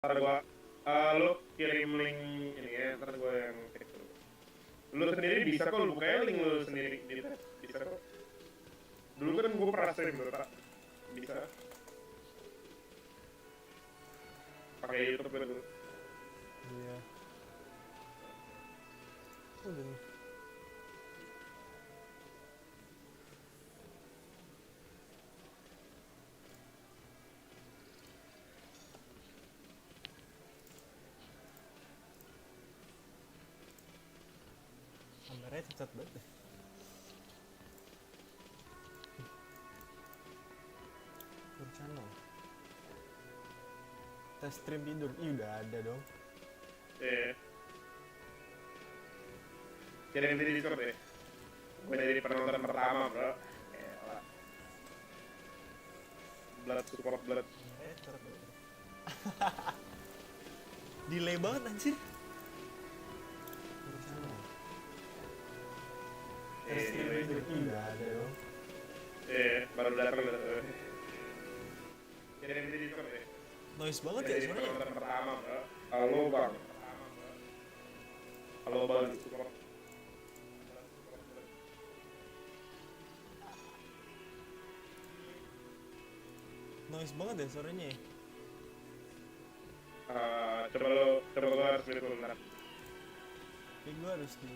Ntar gua lu kirim link ini ya, ntar gua yang cek dulu. Lu sendiri bisa kok, lu bukain link lu sendiri di bisa kok. Dulu kan gua pernah stream Dota, bisa pakai YouTube kan dulu. Iya. Udah nih. Kameranya cacat banget deh. Tidur channel. Tes stream tidur. Ih, udah ada dong. Iya. Kirim di Discord ya. Gua jadi penonton pertama, bro. Elah. Blood support blood. Kameranya cacat banget. Delay banget anjir. Tidur channel. Tes stream tidur. Ih, udah ada dong. Iya, baru datang. Kirim di Discord ya. Noise banget Gua ya jadi suaranya. penonton pertama, bro. Halo, Bang. Halo, Bang. Support. Noise banget ya suaranya ya. Coba lu harus milih dulu ntar. Kayak gue harus di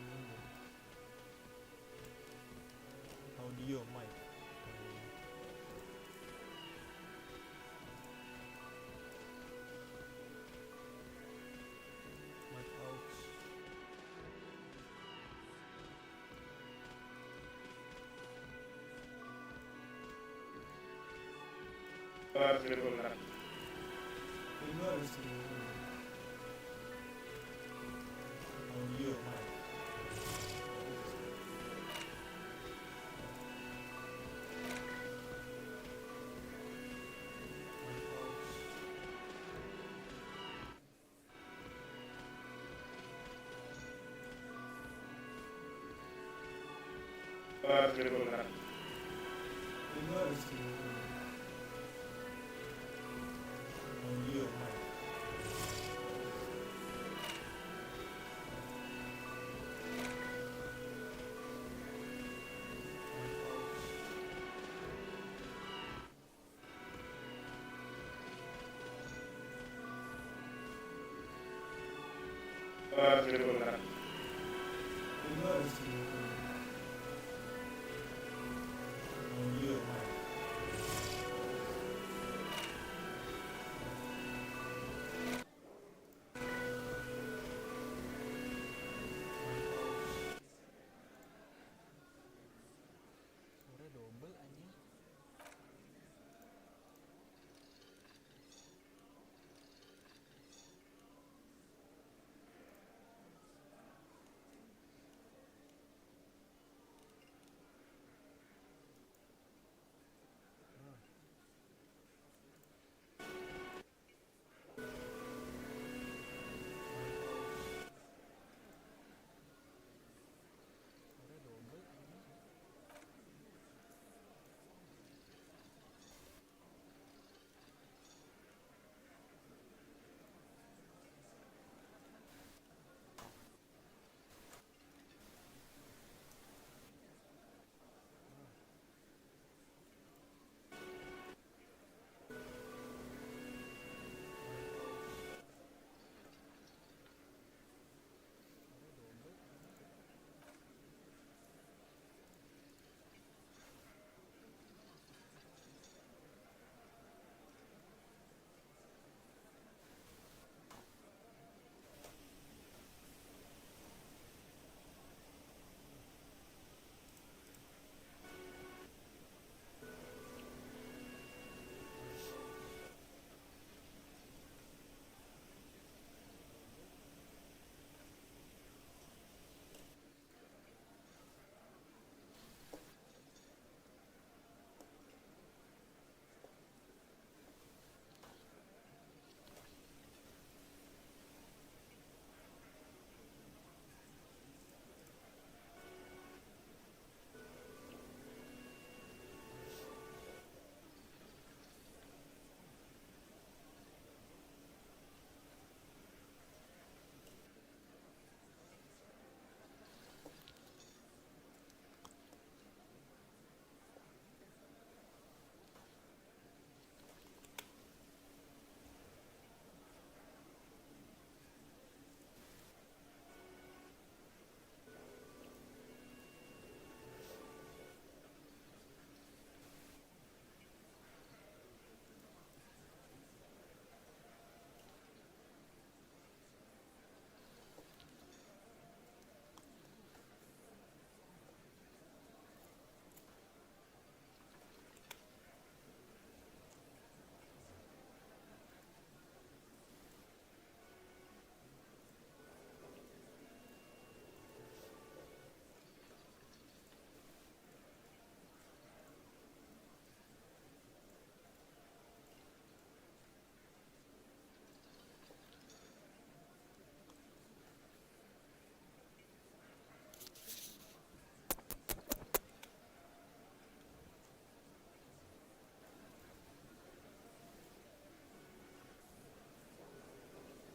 audio mic. Mic aux. Lu harus milih dulu ntar. Kayak gue harus di audio mic. Mic aux. Lu harus milih dulu ntar. Kayak gue harus di audio mic. Mic aux. Lu harus milih dulu ntar. Kayak gue harus di audio mic. Mic aux. Suara double anjing.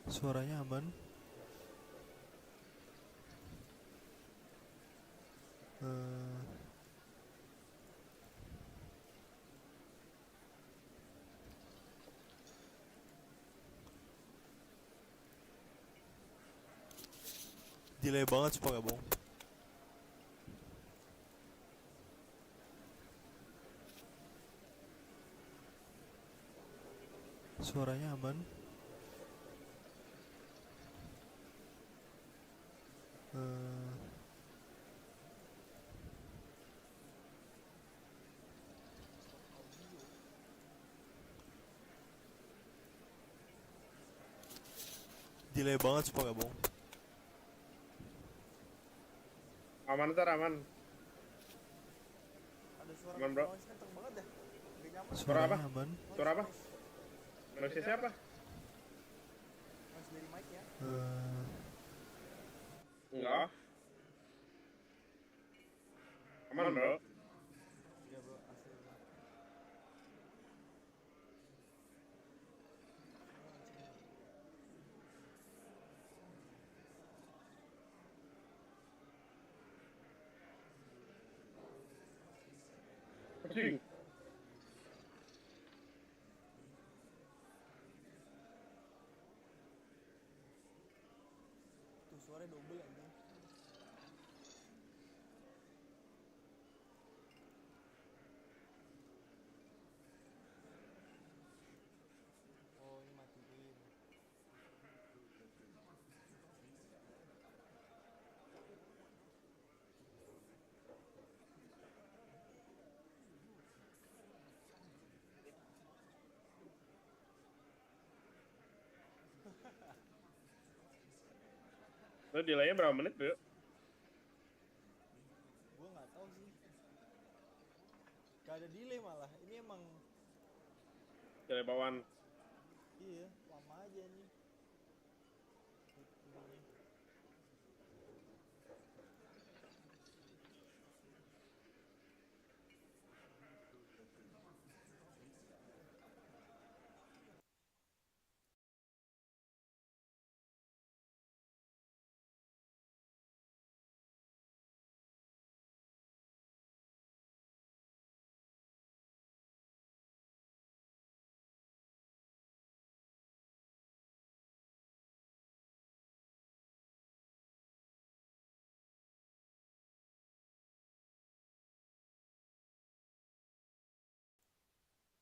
Suaranya aman. Eh, delay banget sumpah gak bohong. Suaranya aman. Eh, delay banget sumpah gak bohong. Aman ntar aman. Ada suara Aman, bro. noise kenceng banget dah. Gak nyaman. Suara apa? Suaranya aman. Suara apa? Noise, Noise siapa? noise dari mic ya. Eh, Enggak. Aman, bro. Iya bro, asli bro. Anjing. Tuh suara double anjing. Oh ini matiin. Lu delaynya berapa menit, bro? Gua nggak tahu sih. Gak ada delay malah. Ini emang Delay bawaan. iya lama aja nih. Ininya.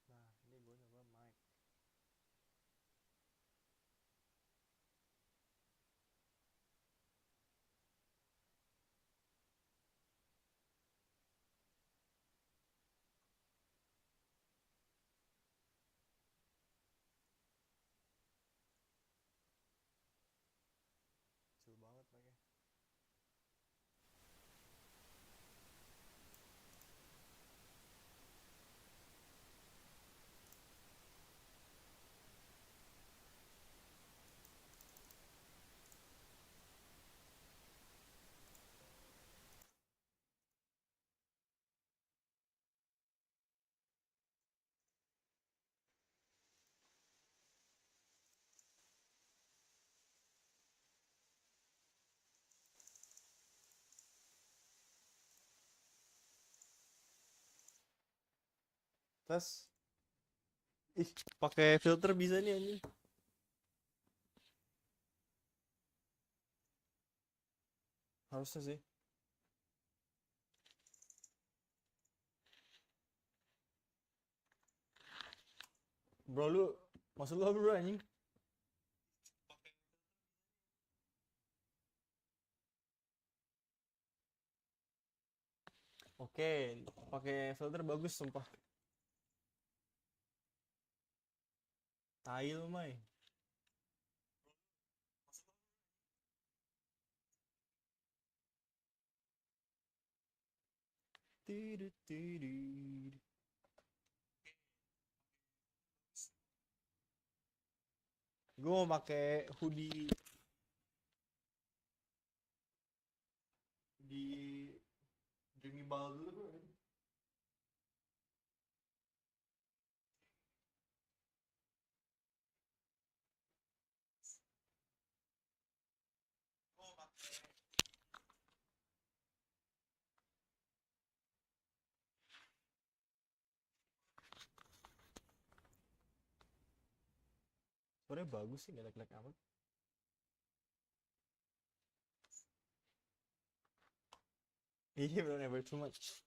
Nah ini gua nyoba mic. Kecil banget pakai. Tes. Ih, pakai filter bisa nih anjing. Harusnya sih. Bro lu maksud lu apa bro anjing? Oke, pakai filter bagus sumpah. Tai lu, Mai. Tidur, tidur. Gue mau pakai hoodie di demi bal dulu bro. Suaranya bagus sih, gak lag-lag amat. Iya bener, never too much.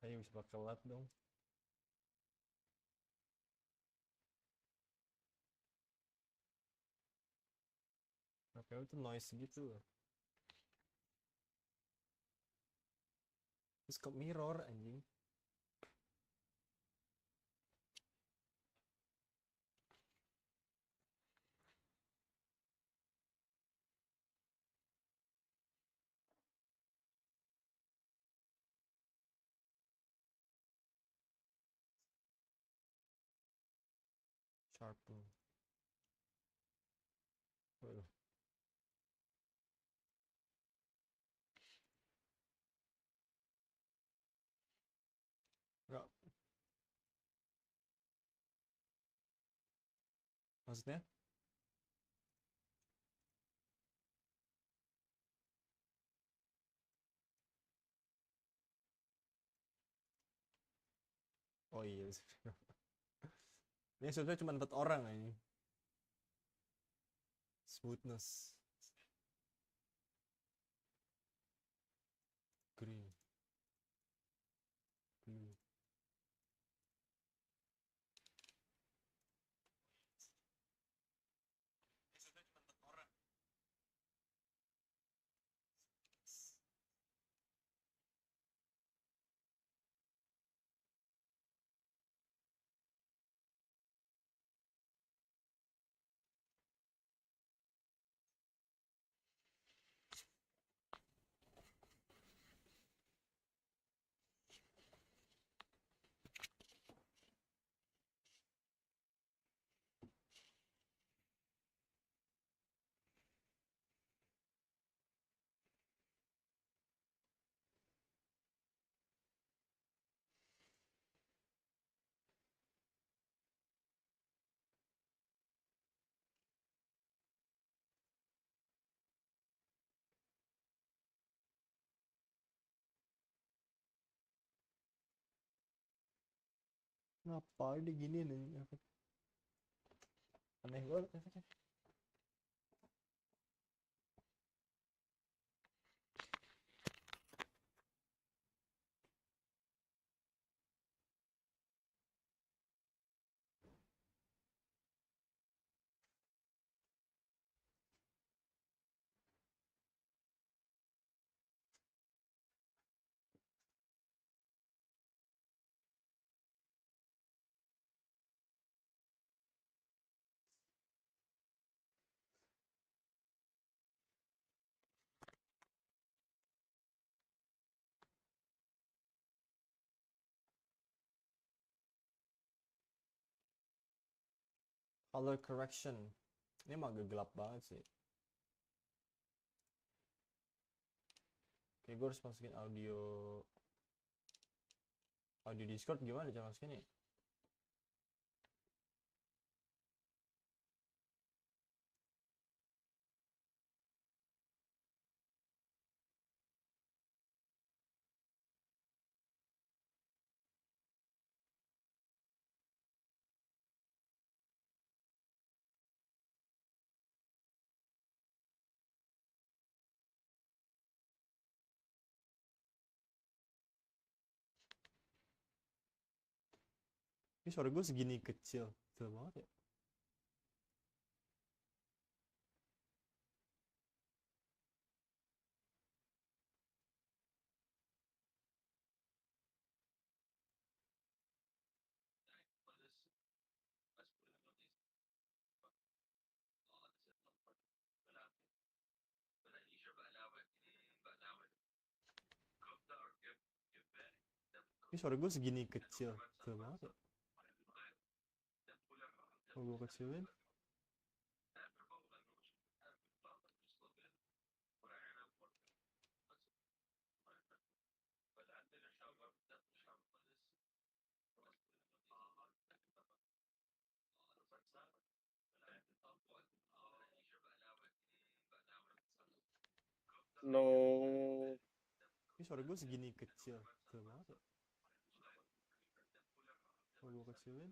Ayo bisa pakai lat dong. Apa itu noise gitu. Terus ke mirror anjing. Sharpen. Waduh. Enggak. Maksudnya? Oh iya. Ini sebenarnya cuma 4 orang ini. Smoothness. Green. Blue. Ngapain di gini nih efek? Aneh banget efeknya. Color correction. Ini emang agak gelap banget sih. Oke, gue harus masukin audio. Audio Discord gimana cara masukin ya? Ini suara gue segini kecil. Kecil banget ya. Ini suara gue segini kecil. Kecil banget ya. Kalau gue kecilin. No. Ini suara gue segini kecil. Kecil banget ya. Kalau gue kecilin.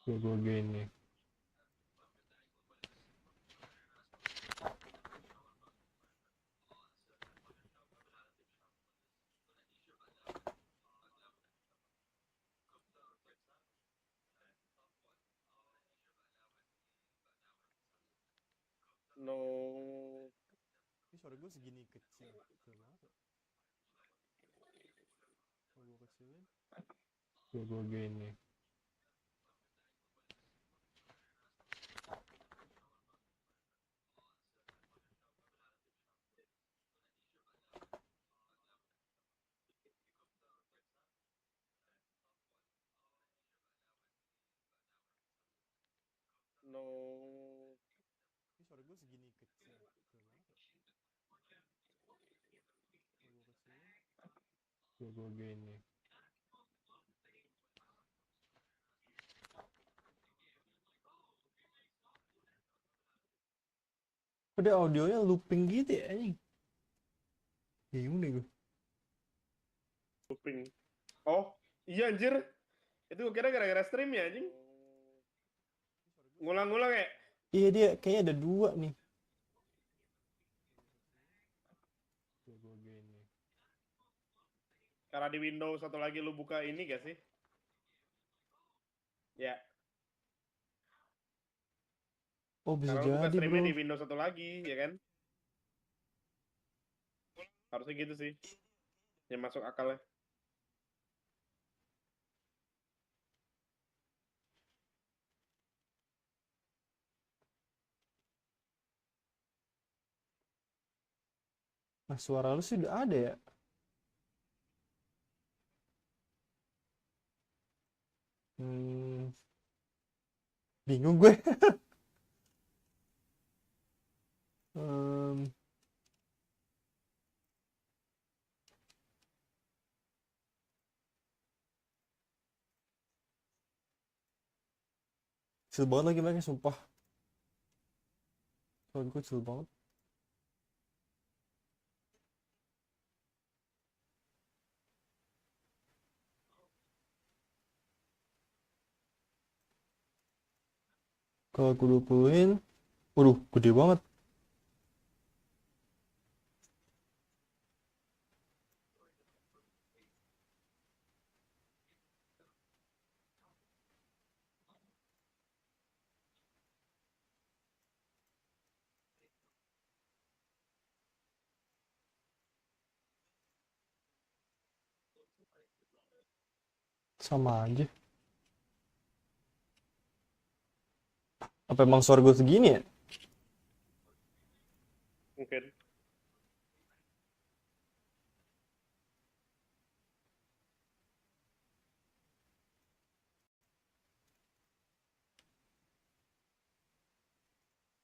Gue gini. No. Ini suara gue segini kecil. Kecil banget ya. Kalau gue kecilin. Gue gini. No. Ini suara gue segini kecil. Kecil banget ya. Kalau gue kecilin. Gue gini. Udah audionya looping gitu ya anjing. Bingung deh gue. Looping. Oh, iya anjir. Itu gue kira gara-gara stream ya anjing. Ngulang-ngulang ya? Iya dia kayaknya ada dua nih. Gue gini. Karena di Windows satu lagi lu buka ini gak sih? Ya. Oh bisa Karena lu buka jadi streamnya bro. di Windows satu lagi, ya kan? Harusnya gitu sih. Yang masuk akalnya. Nah suara lu sih udah ada ya. Bingung gue. Em, Kecil banget lagi mereka sumpah. Suara gue kecil banget. Kalau aku 20-in, waduh gede banget. Sama aja. Apa emang suara gue segini ya? Mungkin.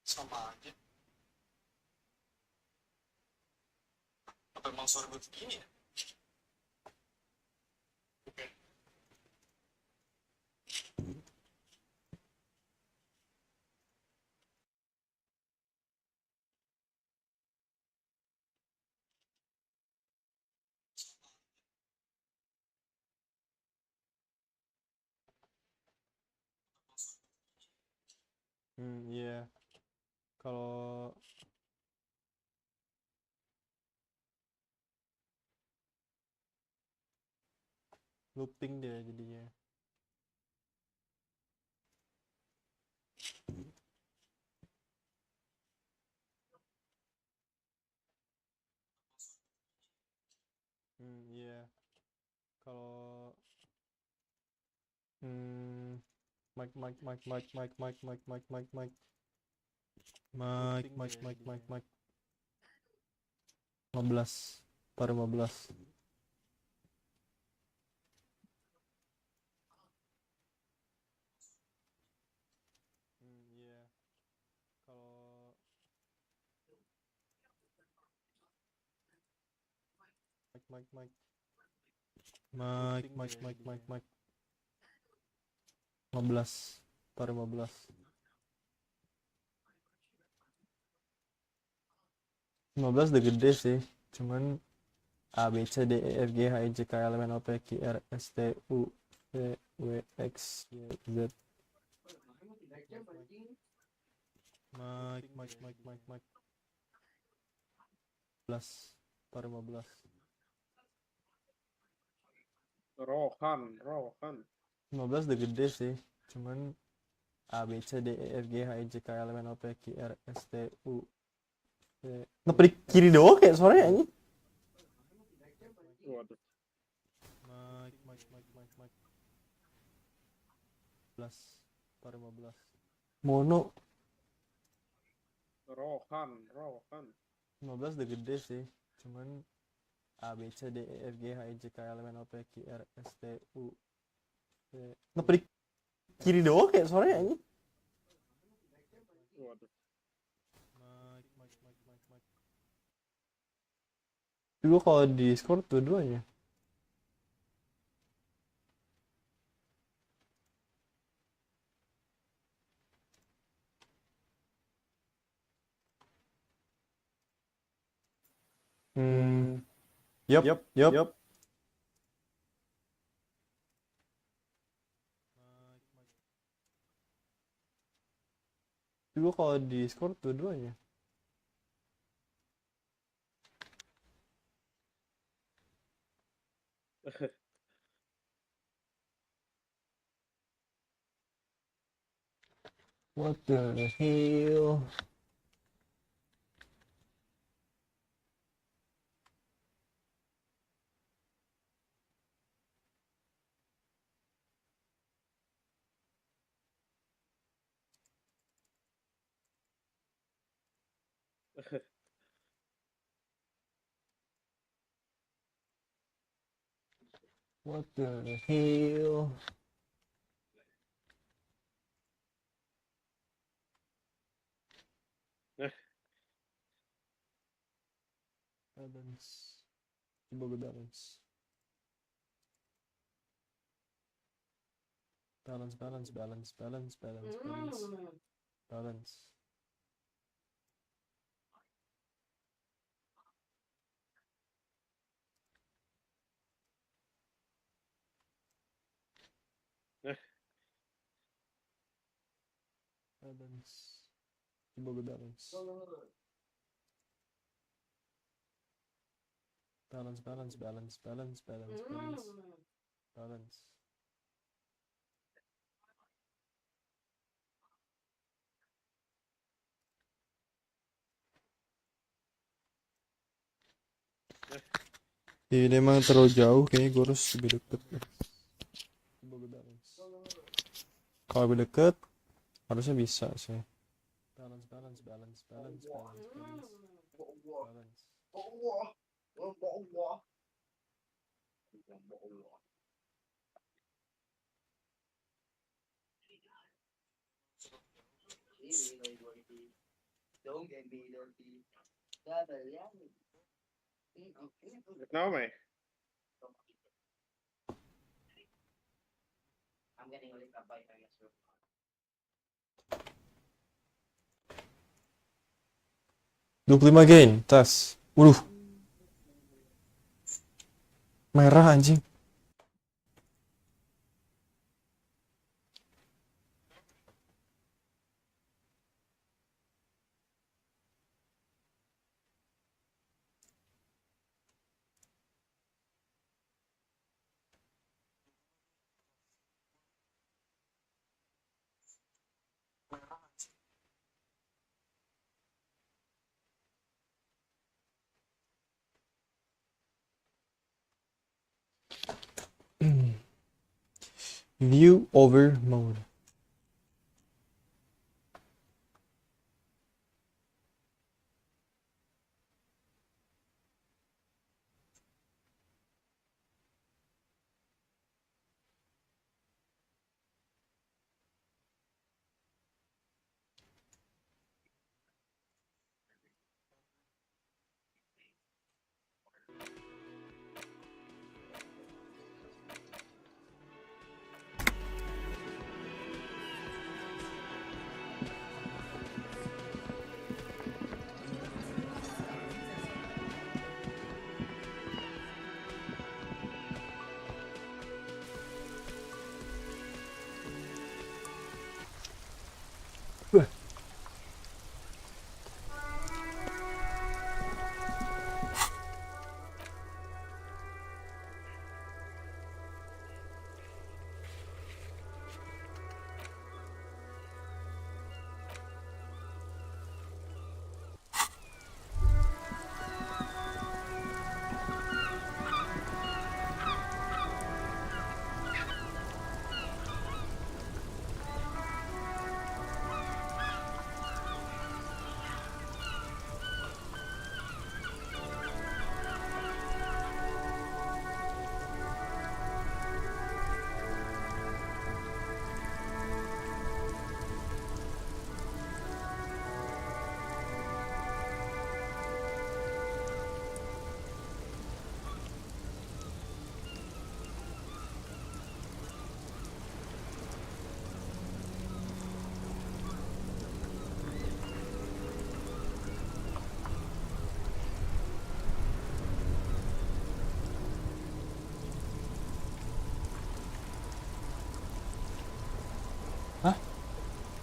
Sama aja. Apa emang suara gue segini ya? Iya. Kalau looping dia jadinya. Iya. Kalau mic mic mic mic mic mic mic mic mic mic mic mic mic mic mic 15 per 15. 15. Taruh 15. 15 udah gede sih. Cuman A, B, C, D, E, F, G, H, I, J, K, L, M, N, O, P, Q, R, S, T, U, V, W, X, Y, Z. Mike. 15. Taruh 15. Rohan. 15 udah gede sih. Cuman A, B, C, D, E, F, G, H, I, J, K, L, M, N, O, P, Q, R, S, T, U, V. Kenapa di kiri doang kayak suaranya ini? Waduh. Mike. 15. Taruh 15. Mono. Rohan. 15 udah gede sih. Cuman A, B, C, D, E, F, G, H, I, J, K, L, M, N, O, P, Q, R, S, T, U, V. Kenapa di kiri doang kayak suaranya ini? Waduh. Mike. Dulu kalau di Discord dua-duanya. Yup. Dulu kalau di Discord dua-duanya. What the hell? What the hell? Balance. Coba gue balance. Balance. Coba gue balance. Balance. Ini emang terlalu jauh, kayaknya gue harus lebih deket. Coba gue balance. Kalau lebih deket, harusnya bisa sih. Balance. Kenapa, Mai? I'm getting a little bite, I guess. 25 gain, tas. Merah anjing. View over mode.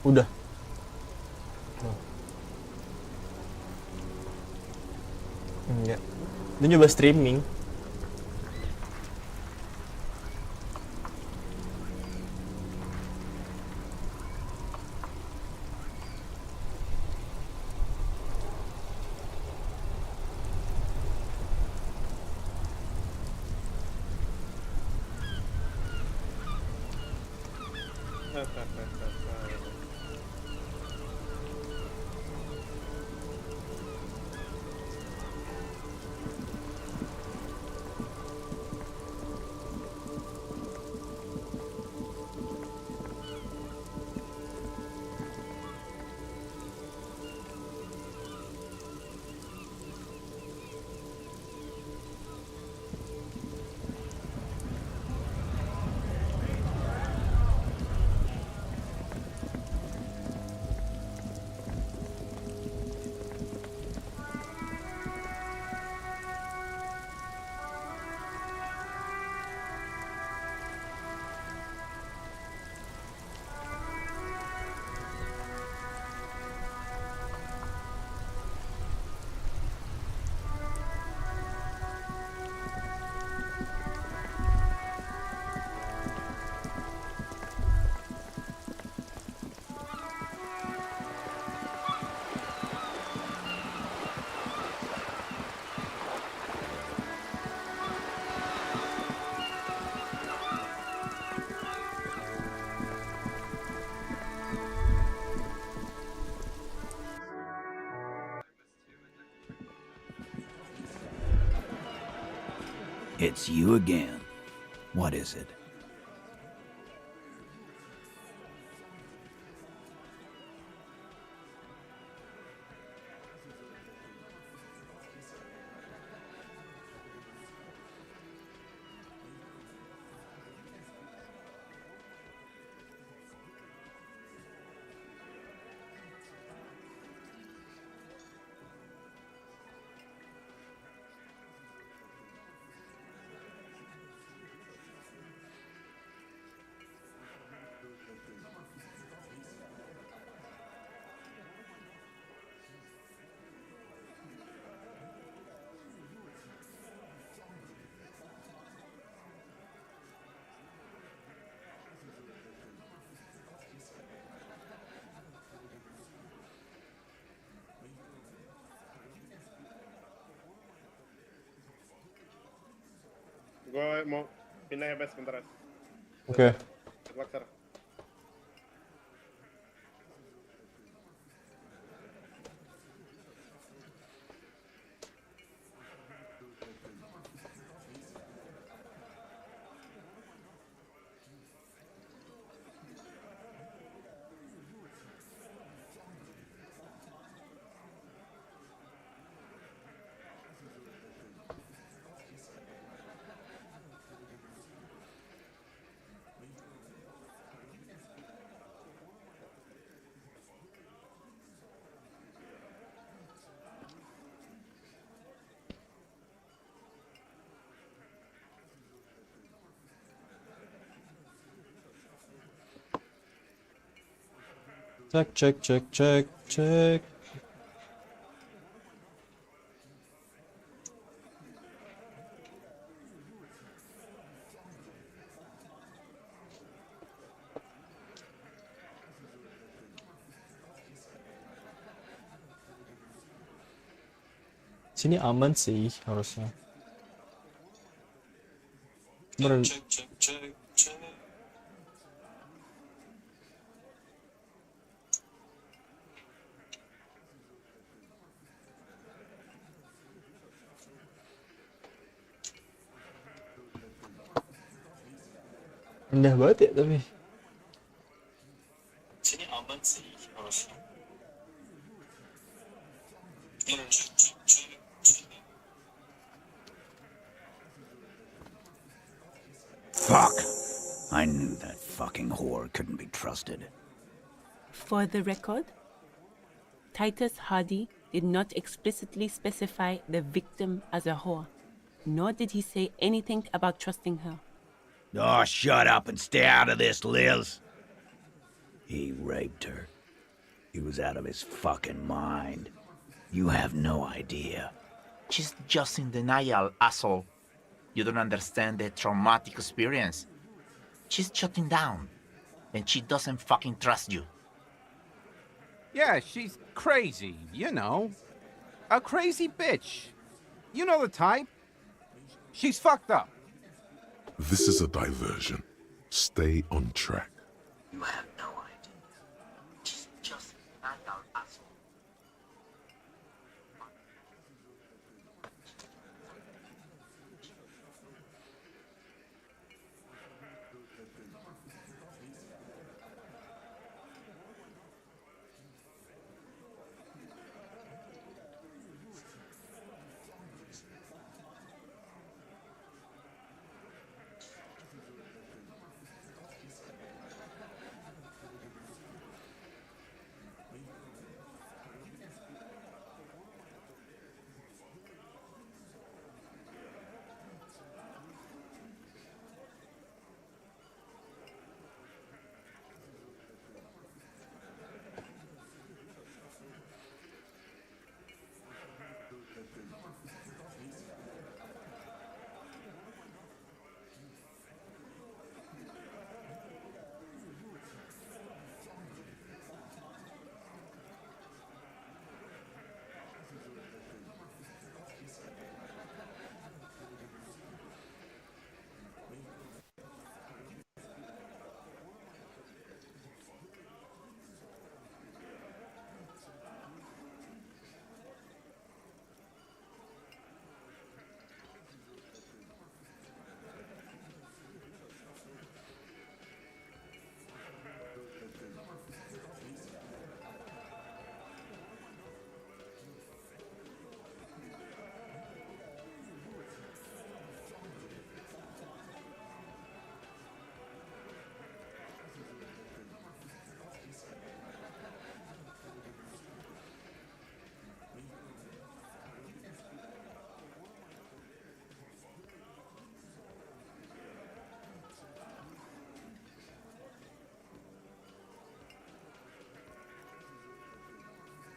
Udah. Enggak. Dia nyoba streaming. It's you again. What is it? Gue mau pindah ya, Bes, bentar ya. Oke. Laksar. Cek. Sini aman sih harusnya. Cek. Indah banget ya tapi. Sini aman sih harusnya. Fuck! I knew that fucking whore couldn't be trusted. For the record, Titus Hardy did not explicitly specify the victim as a whore, nor did he say anything about trusting her. Oh, shut up and stay out of this, Liz. He raped her. He was out of his fucking mind. You have no idea. She's just in denial, asshole. You don't understand the traumatic experience. She's shutting down, and she doesn't fucking trust you. Yeah, she's crazy, you know. A crazy bitch. You know the type. She's fucked up. This is a diversion. Stay on track. You have no idea. She's just in denial, asshole.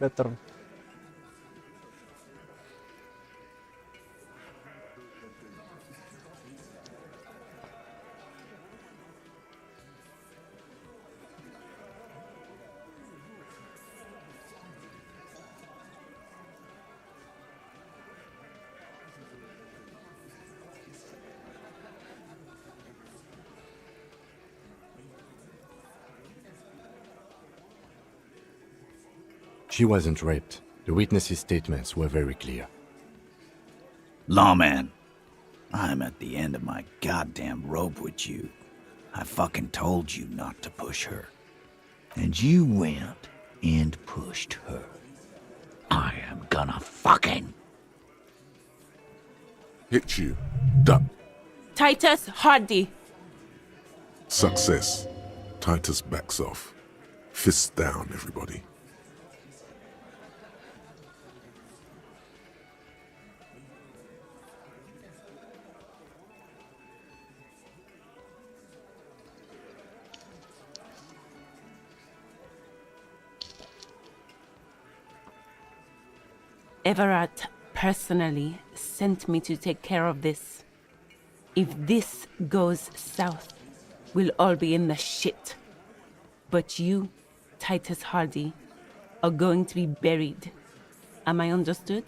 Better. She wasn't raped. The witnesses' statements were very clear. Lawman, I'm at the end of my goddamn rope with you. I fucking told you not to push her. And you went and pushed her. I am gonna fucking... Hit you. Duck. Titus Hardy. Success. Titus backs off. Fists down, everybody. Everett personally sent me to take care of this. If this goes south, we'll all be in the shit. But you, Titus Hardy, are going to be buried. Am I understood?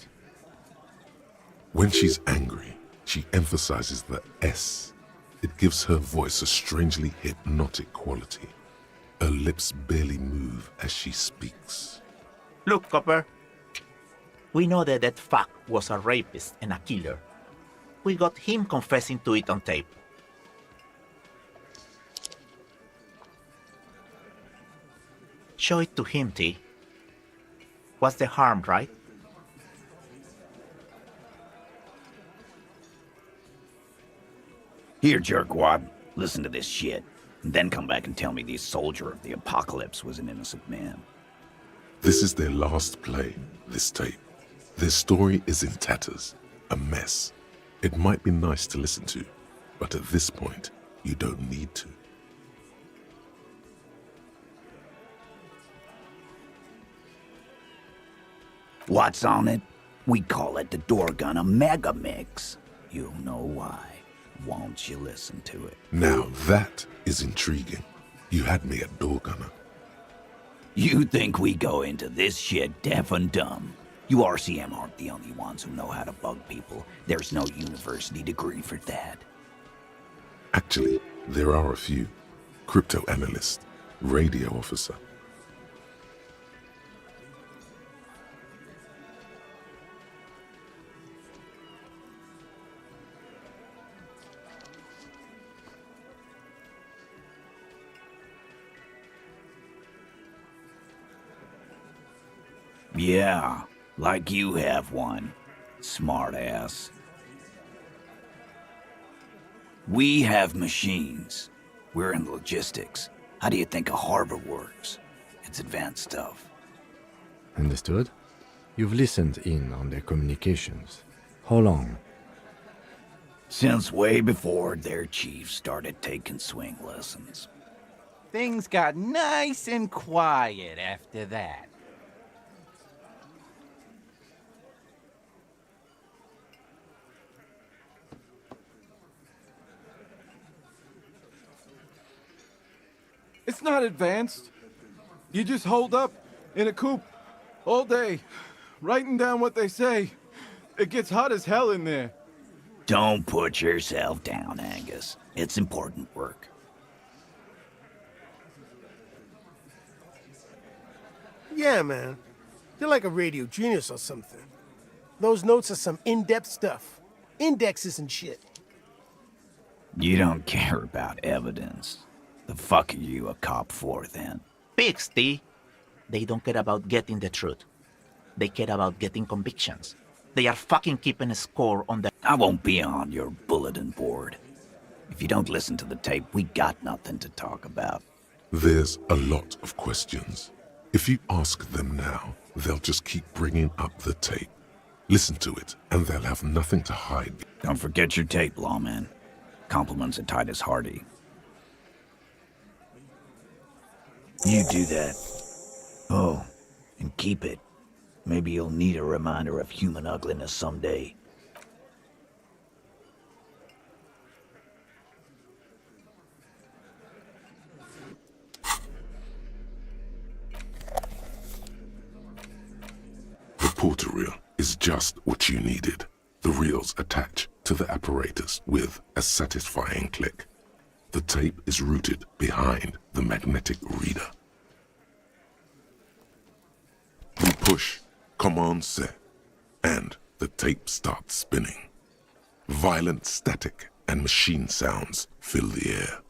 When she's angry, she emphasizes the S. It gives her voice a strangely hypnotic quality. Her lips barely move as she speaks. Look, Copper. We know that that fuck was a rapist and a killer. We got him confessing to it on tape. Show it to him, T. What's the harm, right? Here, jerkwad, listen to this shit. And then come back and tell me the soldier of the apocalypse was an innocent man. This is their last play, this tape. Their story is in tatters, a mess. It might be nice to listen to, but at this point, you don't need to. What's on it? We call it the Door Gunner Mega Mix. You'll know why. Won't you listen to it? Now that is intriguing. You had me at door gunner. You think we go into this shit deaf and dumb? You RCM aren't the only ones who know how to bug people. There's no university degree for that. Actually, there are a few. Crypto analyst, radio officer. Yeah, like you have one. Smart ass. We have machines. We're in logistics. How do you think a harbor works? It's advanced stuff. Understood? You've listened in on their communications. How long? Since way before their chief started taking swing lessons. Things got nice and quiet after that. It's not advanced. You just hold up in a coop all day, writing down what they say. It gets hot as hell in there. Don't put yourself down, Angus. It's important work. Yeah, man. You're like a radio genius or something. Those notes are some in-depth stuff. Indexes and shit. You don't care about evidence. The fuck are you a cop for, then? Pigs, T. They don't care about getting the truth. They care about getting convictions. They are fucking keeping a score on the... I won't be on your bulletin board. If you don't listen to the tape, we got nothing to talk about. There's a lot of questions. If you ask them now, they'll just keep bringing up the tape. Listen to it, and they'll have nothing to hide. Don't forget your tape, lawman. Compliments of Titus Hardy. You do that. Oh, and keep it. Maybe you'll need a reminder of human ugliness someday. The porter reel is just what you needed. The reels attach to the apparatus with a satisfying click. The tape is routed behind the magnetic reader. You push Command set, and the tape starts spinning. Violent static and machine sounds fill the air.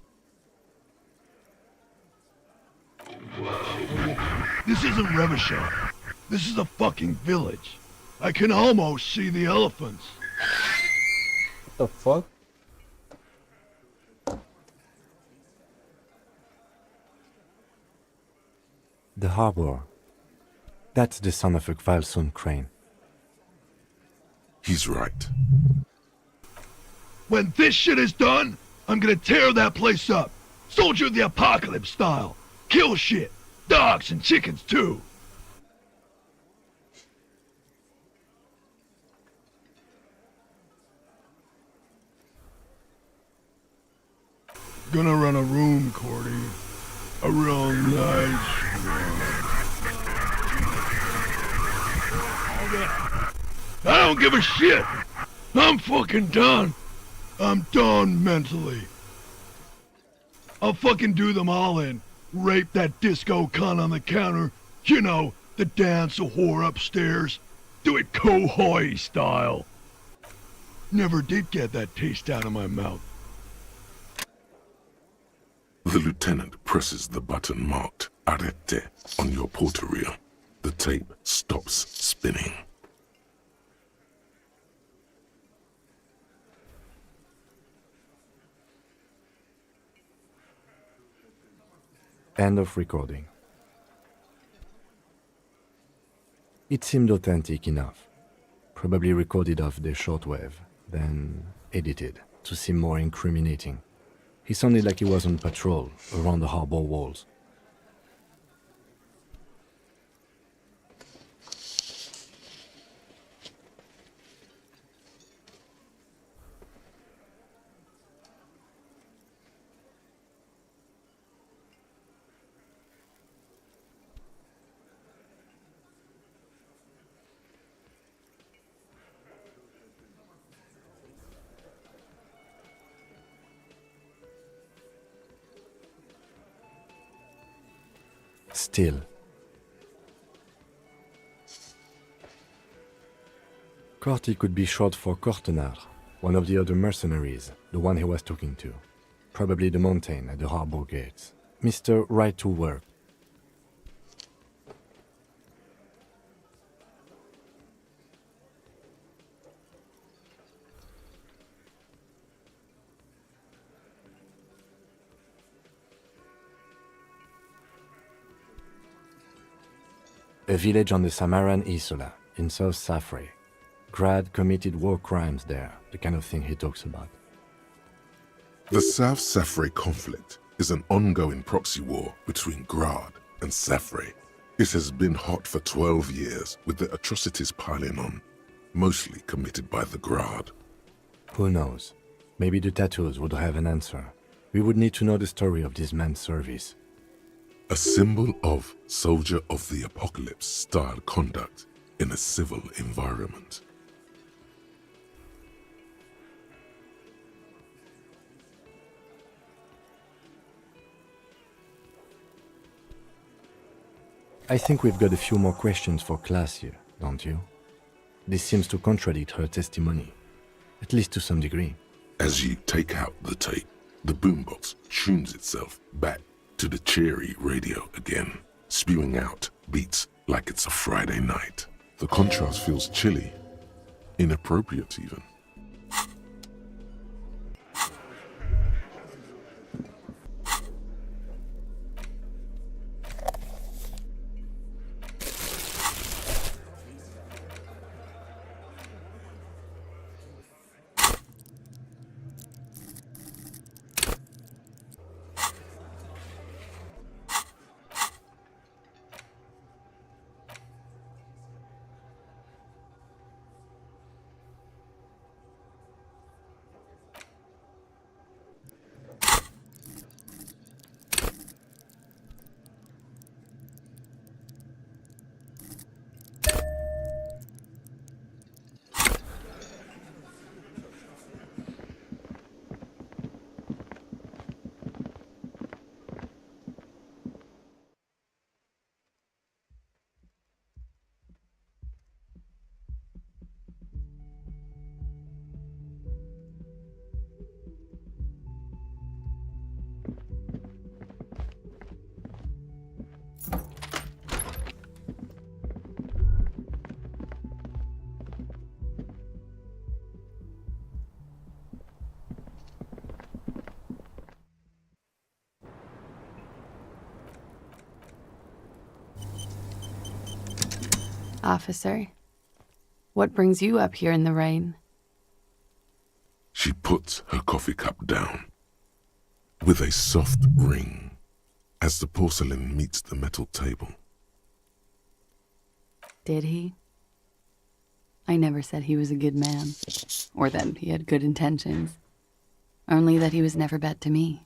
This isn't Revachon. This is a fucking village. I can almost see the elephants. What the fuck? The harbor. That's the son of a Kvalson crane. He's right. When this shit is done, I'm gonna tear that place up. Soldier of the Apocalypse style. Kill shit. Dogs and chickens too. Gonna run a room, Cordy. A real nice one. I don't give a shit. I'm fucking done. I'm done mentally. I'll fucking do them all in. Rape that disco cunt on the counter. You know, the dance a whore upstairs. Do it Kohoi style. Never did get that taste out of my mouth. The lieutenant presses the button marked Arrete on your porter reel. The tape stops spinning. End of recording. It seemed authentic enough. Probably recorded off the shortwave, then edited to seem more incriminating. He sounded like he was on patrol around the harbor walls. Still. Corty could be short for Cortenard, one of the other mercenaries, the one he was talking to. Probably the mountain at the harbor gates. Mr. Right to Work. A village on the Samaran Isola, in South Safre. Grad committed war crimes there, the kind of thing he talks about. The South Safre conflict is an ongoing proxy war between Grad and Safre. It has been hot for 12 years, with the atrocities piling on, mostly committed by the Grad. Who knows? Maybe the tattoos would have an answer. We would need to know the story of this man's service. A symbol of soldier of the apocalypse style conduct in a civil environment. I think we've got a few more questions for class here, don't you? This seems to contradict her testimony, at least to some degree. As you take out the tape, the boombox tunes itself back to the cheery radio again, spewing out beats like it's a Friday night. The contrast feels chilly, inappropriate even. Officer, what brings you up here in the rain? She puts her coffee cup down with a soft ring as the porcelain meets the metal table. Did he? I never said he was a good man, or that he had good intentions, only that he was never bad to me.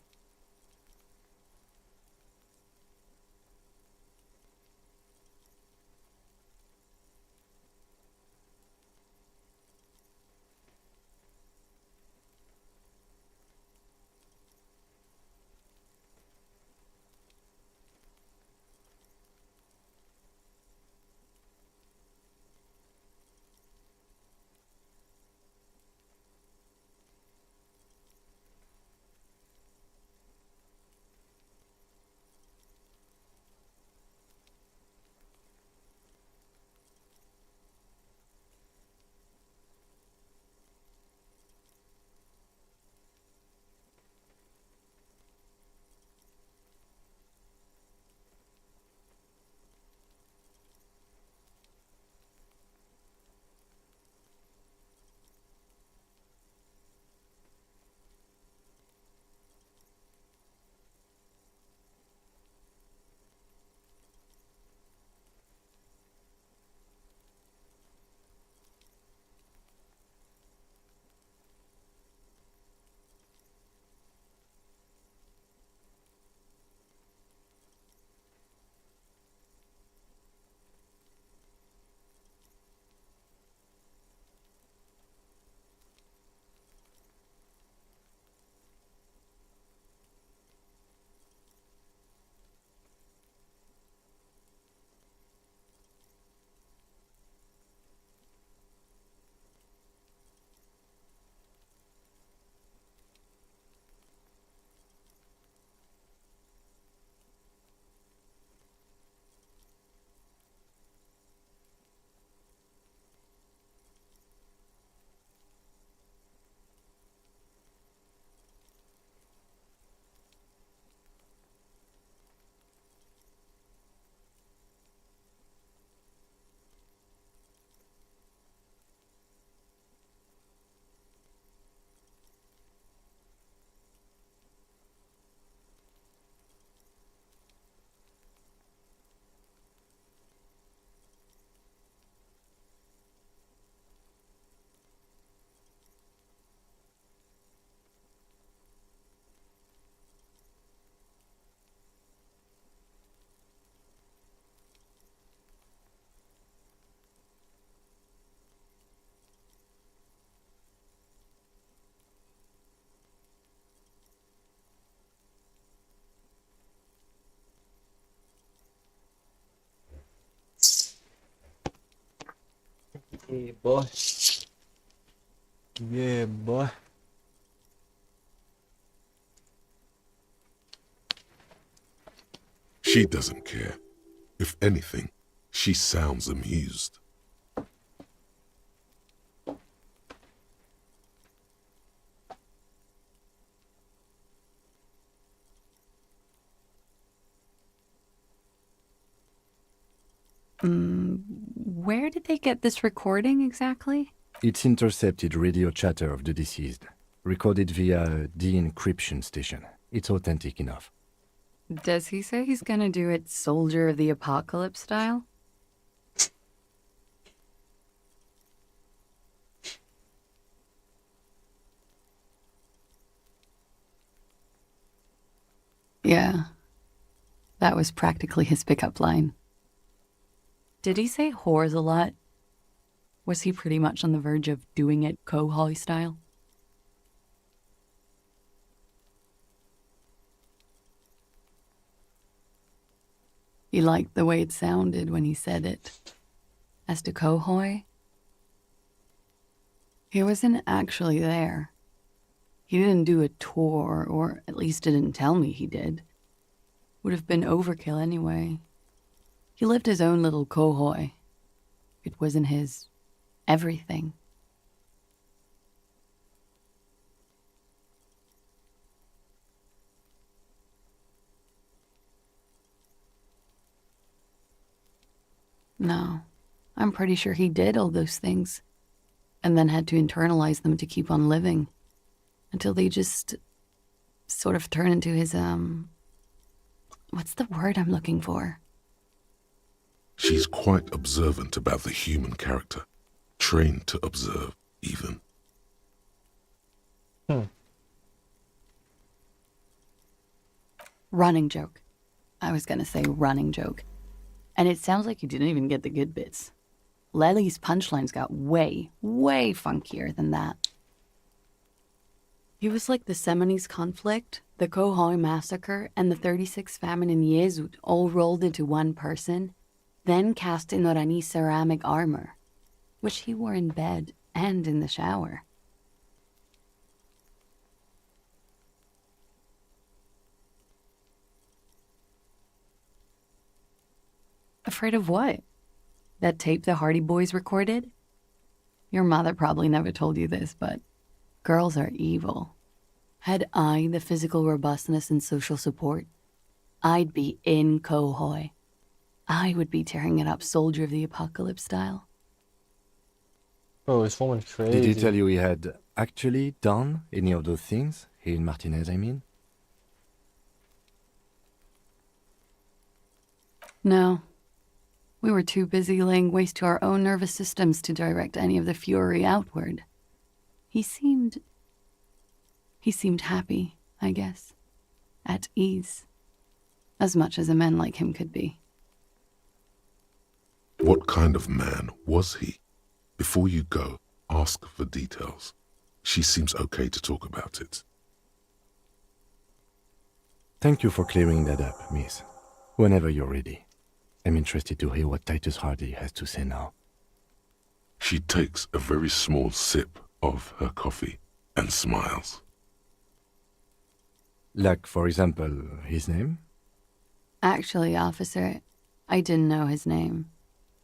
Yeah, boy. Yeah, boy. She doesn't care. If anything, she sounds amused. Where did they get this recording exactly? It's intercepted radio chatter of the deceased, recorded via a de-encryption station. It's authentic enough. Does he say he's gonna do it Soldier of the Apocalypse style? Yeah. That was practically his pickup line. Did he say whores a lot? Was he pretty much on the verge of doing it Kohoi style? He liked the way it sounded when he said it. As to Kohoi, he wasn't actually there. He didn't do a tour, or at least didn't tell me he did. Would have been overkill anyway. He lived his own little Kohoi. It wasn't his everything. No, I'm pretty sure he did all those things, and then had to internalize them to keep on living, until they just sort of turn into his, what's the word I'm looking for? She's quite observant about the human character, trained to observe, even. Running joke. I was gonna say running joke. And it sounds like you didn't even get the good bits. Lely's punchlines got way, way funkier than that. He was like the Seminoles conflict, the Kohoi massacre, and the 36 famine in Yezut all rolled into one person, then cast in Orani ceramic armor, which he wore in bed and in the shower. Afraid of what? That tape the Hardy Boys recorded? Your mother probably never told you this, but girls are evil. Had I the physical robustness and social support, I'd be in Kohoi. I would be tearing it up Soldier of the Apocalypse style. Bro, this woman's crazy. Did he tell you he had actually done any of those things? He and Martinez, I mean? No. We were too busy laying waste to our own nervous systems to direct any of the fury outward. He seemed happy, I guess. At ease. As much as a man like him could be. What kind of man was he? Before you go, ask for details. She seems okay to talk about it. Thank you for clearing that up, miss. Whenever you're ready. I'm interested to hear what Titus Hardy has to say now. She takes a very small sip of her coffee and smiles. Like, for example, his name? Actually, officer, I didn't know his name.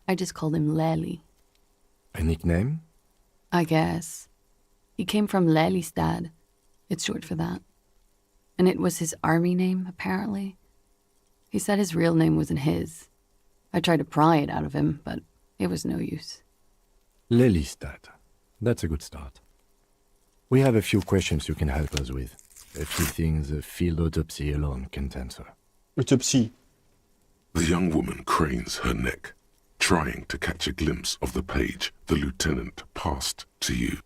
I just called him Lely. A nickname? I guess. He came from Lelystad. It's short for that. And it was his army name, apparently. He said his real name wasn't his. I tried to pry it out of him, but it was no use. Lelystad. That's a good start. We have a few questions you can help us with. A few things a field autopsy alone can't answer. Autopsy. The young woman cranes her neck, trying to catch a glimpse of the page the lieutenant passed to you.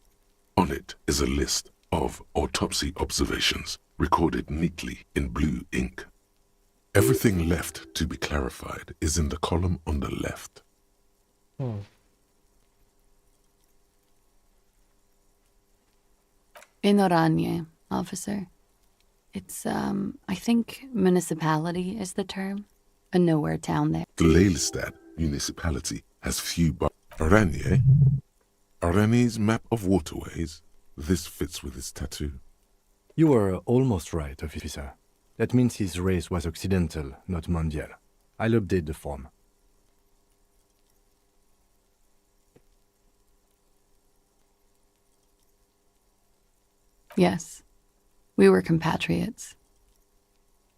On it is a list of autopsy observations, recorded neatly in blue ink. Everything left to be clarified is in the column on the left. In Oranje, officer. It's, I think municipality is the term. A nowhere town there. The Lelystad municipality has few Oranje? Areni's map of waterways? This fits with his tattoo. You were almost right, officer. That means his race was occidental, not mondial. I'll update the form. Yes, we were compatriots.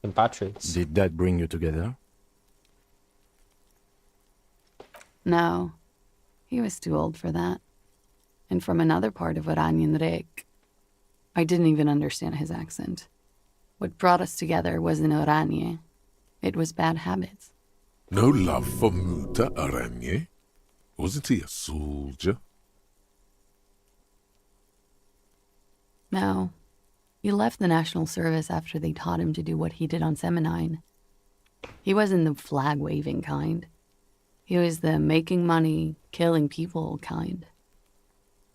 Compatriots. Did that bring you together? No, he was too old for that. And from another part of Oranjenrek. I didn't even understand his accent. What brought us together wasn't Oranje. It was bad habits. No love for Muta Aranye? Wasn't he a soldier? No. He left the National Service after they taught him to do what he did on Seminine. He wasn't the flag-waving kind. He was the making money, killing people kind.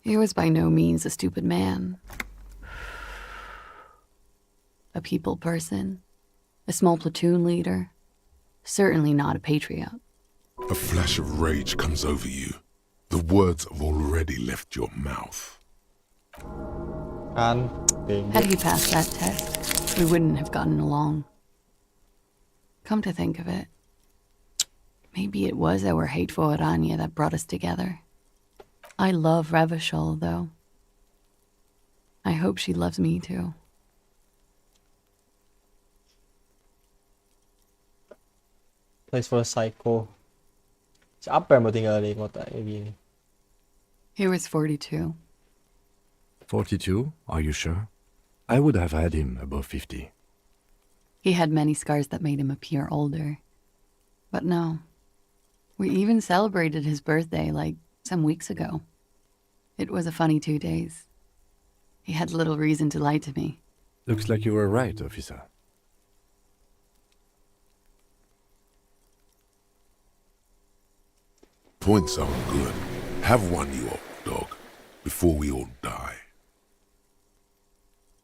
He was by no means a stupid man. A people person. A small platoon leader. Certainly not a patriot. A flash of rage comes over you. The words have already left your mouth. Had he passed that test, we wouldn't have gotten along. Come to think of it, maybe it was our hate for Oranje that brought us together. I love Revachol, though. I hope she loves me, too. Place for a psycho. Siapa yang mau tinggal di kota kayak gini? He was 42. 42? Are you sure? I would have had him above 50. He had many scars that made him appear older. But no. We even celebrated his birthday, like, some weeks ago. It was a funny 2 days. He had little reason to lie to me. Looks like you were right, officer. Points are good. Have one, you old dog, before we all die.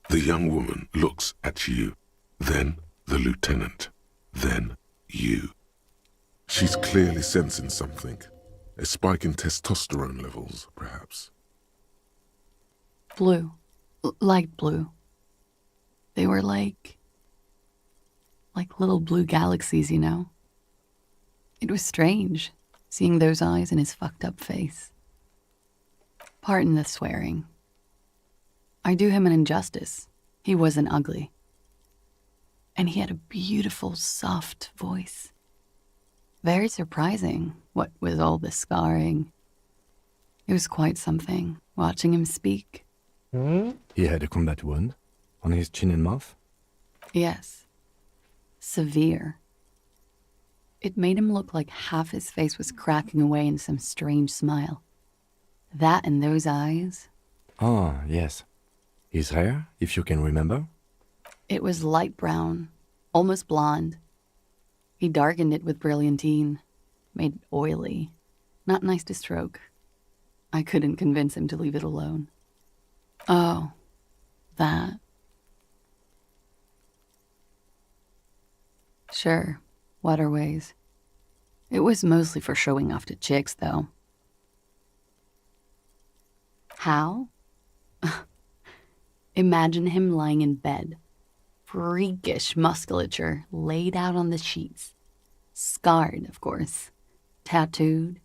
The young woman looks at you, then the lieutenant, then you. She's clearly sensing something. A spike in testosterone levels, perhaps. Blue. Light blue. They were like little blue galaxies, you know? It was strange, seeing those eyes in his fucked up face. Pardon the swearing. I do him an injustice. He wasn't ugly. And he had a beautiful, soft voice. Very surprising, what with all the scarring. It was quite something, watching him speak. He had a combat wound on his chin and mouth? Yes. Severe. It made him look like half his face was cracking away in some strange smile. That and those eyes. Ah, yes. His hair, if you can remember? It was light brown, almost blonde. He darkened it with brilliantine, made it oily. Not nice to stroke. I couldn't convince him to leave it alone. Oh, that. Sure, waterways. It was mostly for showing off to chicks, though. How? Imagine him lying in bed. Freakish musculature laid out on the sheets. Scarred, of course. Tattooed.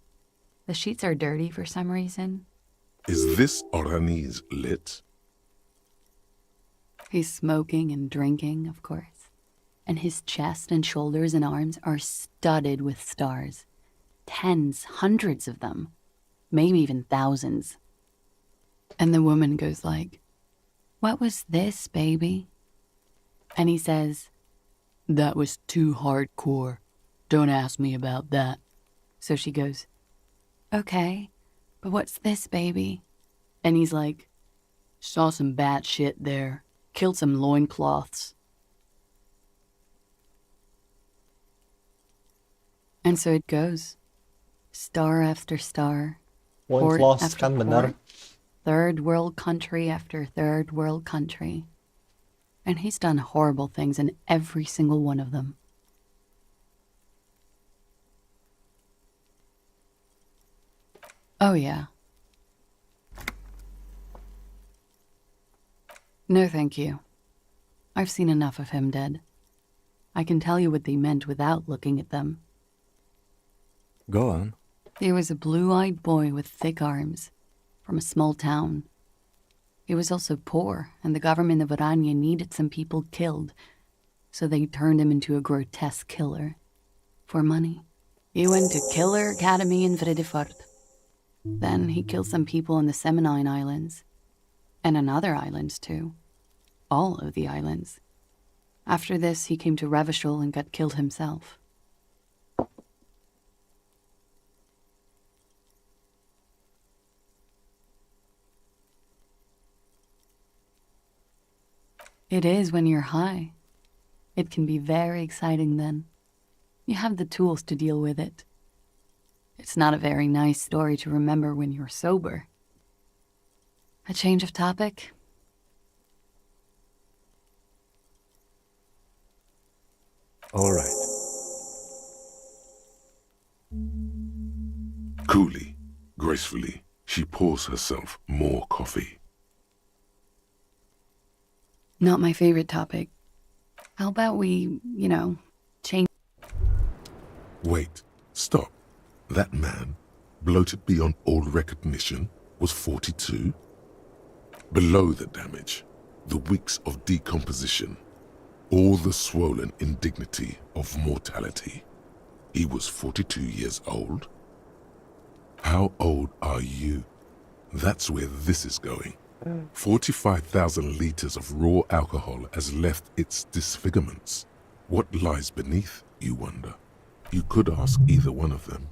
The sheets are dirty for some reason. Is this Oranese lit? He's smoking and drinking, of course. And his chest and shoulders and arms are studded with stars. Tens, hundreds of them. Maybe even thousands. And the woman goes like, "What was this, baby?" And he says, "That was too hardcore. Don't ask me about that." So she goes, "Okay, but what's this, baby?" And he's like, "Saw some bat shit there. Killed some loincloths." And so it goes. Star after star. Port Loincloths after kan port. benar. Third world country after third world country. And he's done horrible things in every single one of them. Oh yeah. No, thank you. I've seen enough of him dead. I can tell you what they meant without looking at them. Go on. He was a blue-eyed boy with thick arms, from a small town. He was also poor, and the government of Oranje needed some people killed, so they turned him into a grotesque killer. For money. He went to Killer Academy in Vredefort. Then he killed some people in the Semenine Islands. And on other islands, too. All of the islands. After this, he came to Revachol and got killed himself. It is when you're high. It can be very exciting then. You have the tools to deal with it. It's not a very nice story to remember when you're sober. A change of topic? All right. Coolly, gracefully, she pours herself more coffee. Not my favorite topic. How about we, change... Wait, stop. That man, bloated beyond all recognition, was 42? Below the damage, the weeks of decomposition, all the swollen indignity of mortality. He was 42 years old? How old are you? That's where this is going. 45,000 liters of raw alcohol has left its disfigurements. What lies beneath, you wonder? You could ask either one of them.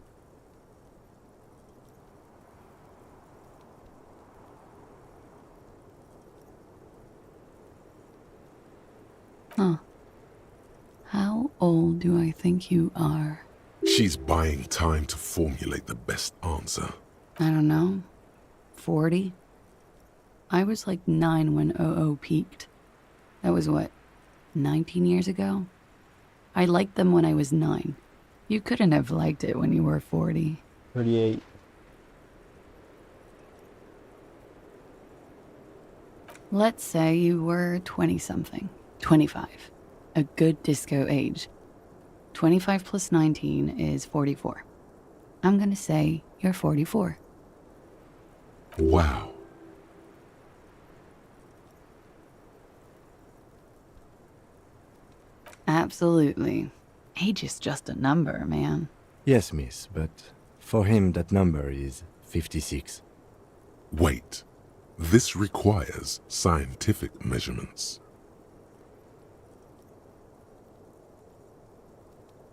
Huh. How old do I think you are? She's buying time to formulate the best answer. I don't know. 40? I was like 9 when OO peaked. That was what, 19 years ago? I liked them when I was 9. You couldn't have liked it when you were 40. 38. Let's say you were 20-something. 25. A good disco age. 25 plus 19 is 44. I'm gonna say you're 44. Wow. Absolutely. Age is just a number, man. Yes, miss, but for him that number is 56. Wait. This requires scientific measurements.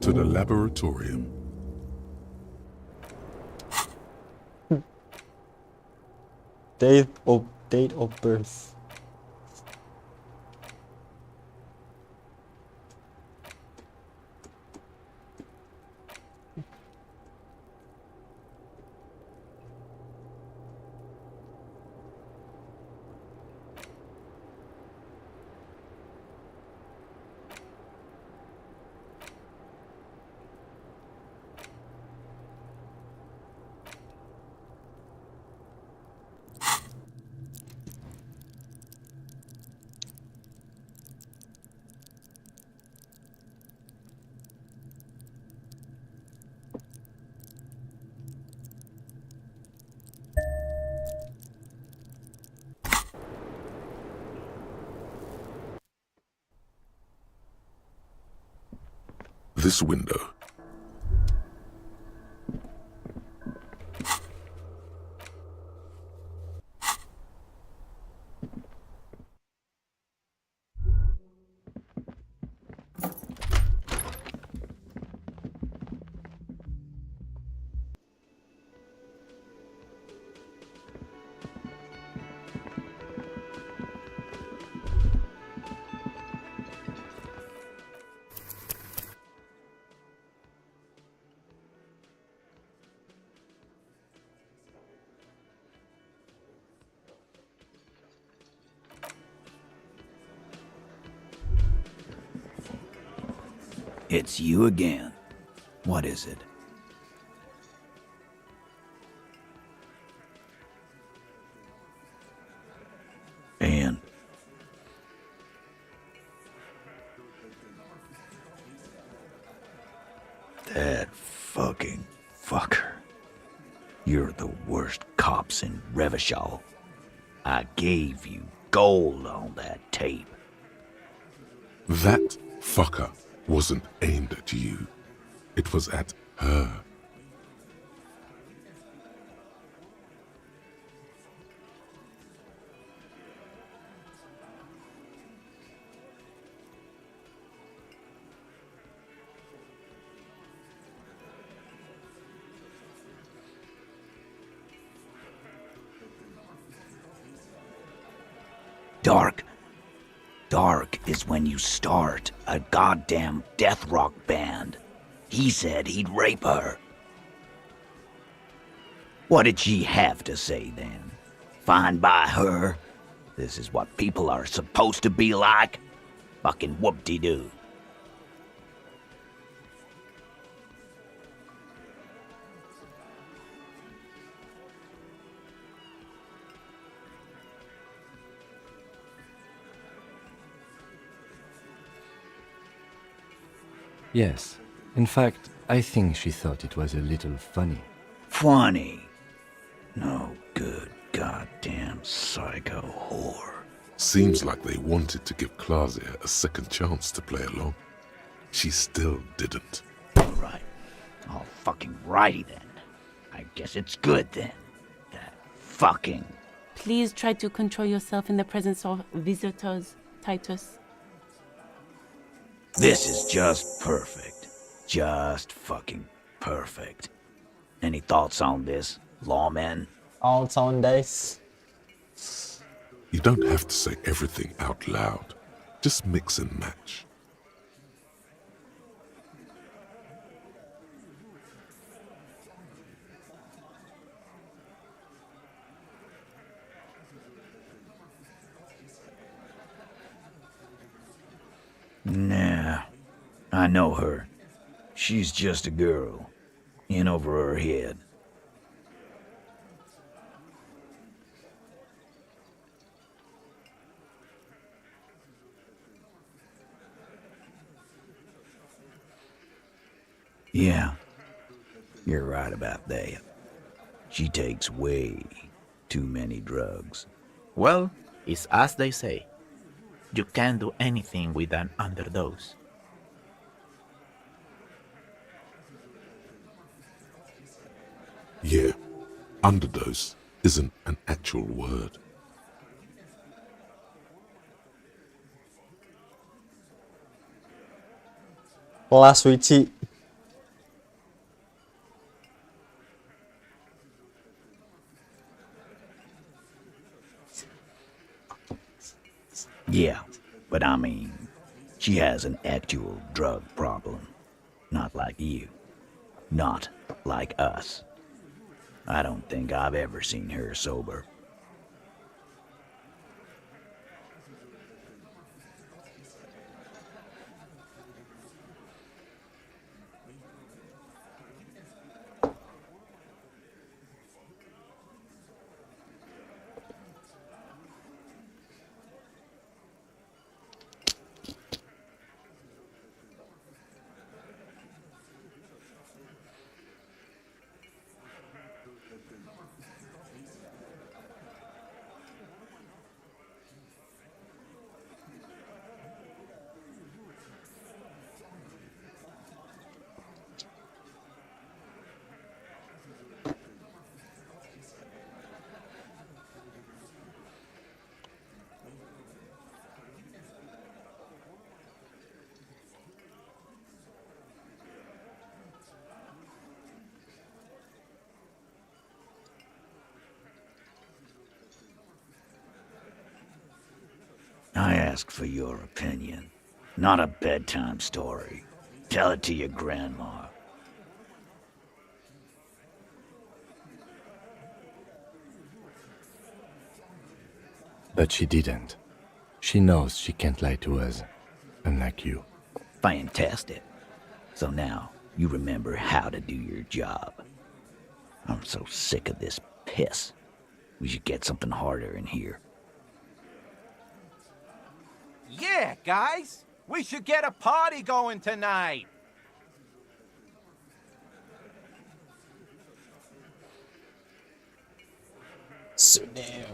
To the laboratorium. Date of birth. This window. It's you again. What is it? And fucking fucker. You're the worst cops in Revachol. I gave you gold on that tape. That fucker wasn't aimed at you. It was at her. Dark. Dark is when you start a goddamn death rock band. He said he'd rape her. What did she have to say then? Fine by her? This is what people are supposed to be like? Fucking whoop-de-doo. Yes. In fact, I think she thought it was a little funny. Funny? No good goddamn psycho whore. Seems like they wanted to give Klasia a second chance to play along. She still didn't. Right. All fucking righty then. I guess it's good then. That fucking... Please try to control yourself in the presence of visitors, Titus. This is just perfect. Just fucking perfect. Any thoughts on this, lawmen? All sound days. You don't have to say everything out loud. Just mix and match. Nah, I know her. She's just a girl. In over her head. Yeah, you're right about that. She takes way too many drugs. Well, it's as they say. You can't do anything with an underdose. Yeah, underdose isn't an actual word. Kelas Wici. Yeah, but I mean, she has an actual drug problem. Not like you. Not like us. I don't think I've ever seen her sober. I ask for your opinion, not a bedtime story. Tell it to your grandma. But she didn't. She knows she can't lie to us, unlike you. Fantastic. So now you remember how to do your job. I'm so sick of this piss. We should get something harder in here. Yeah, guys, we should get a party going tonight. Sudah.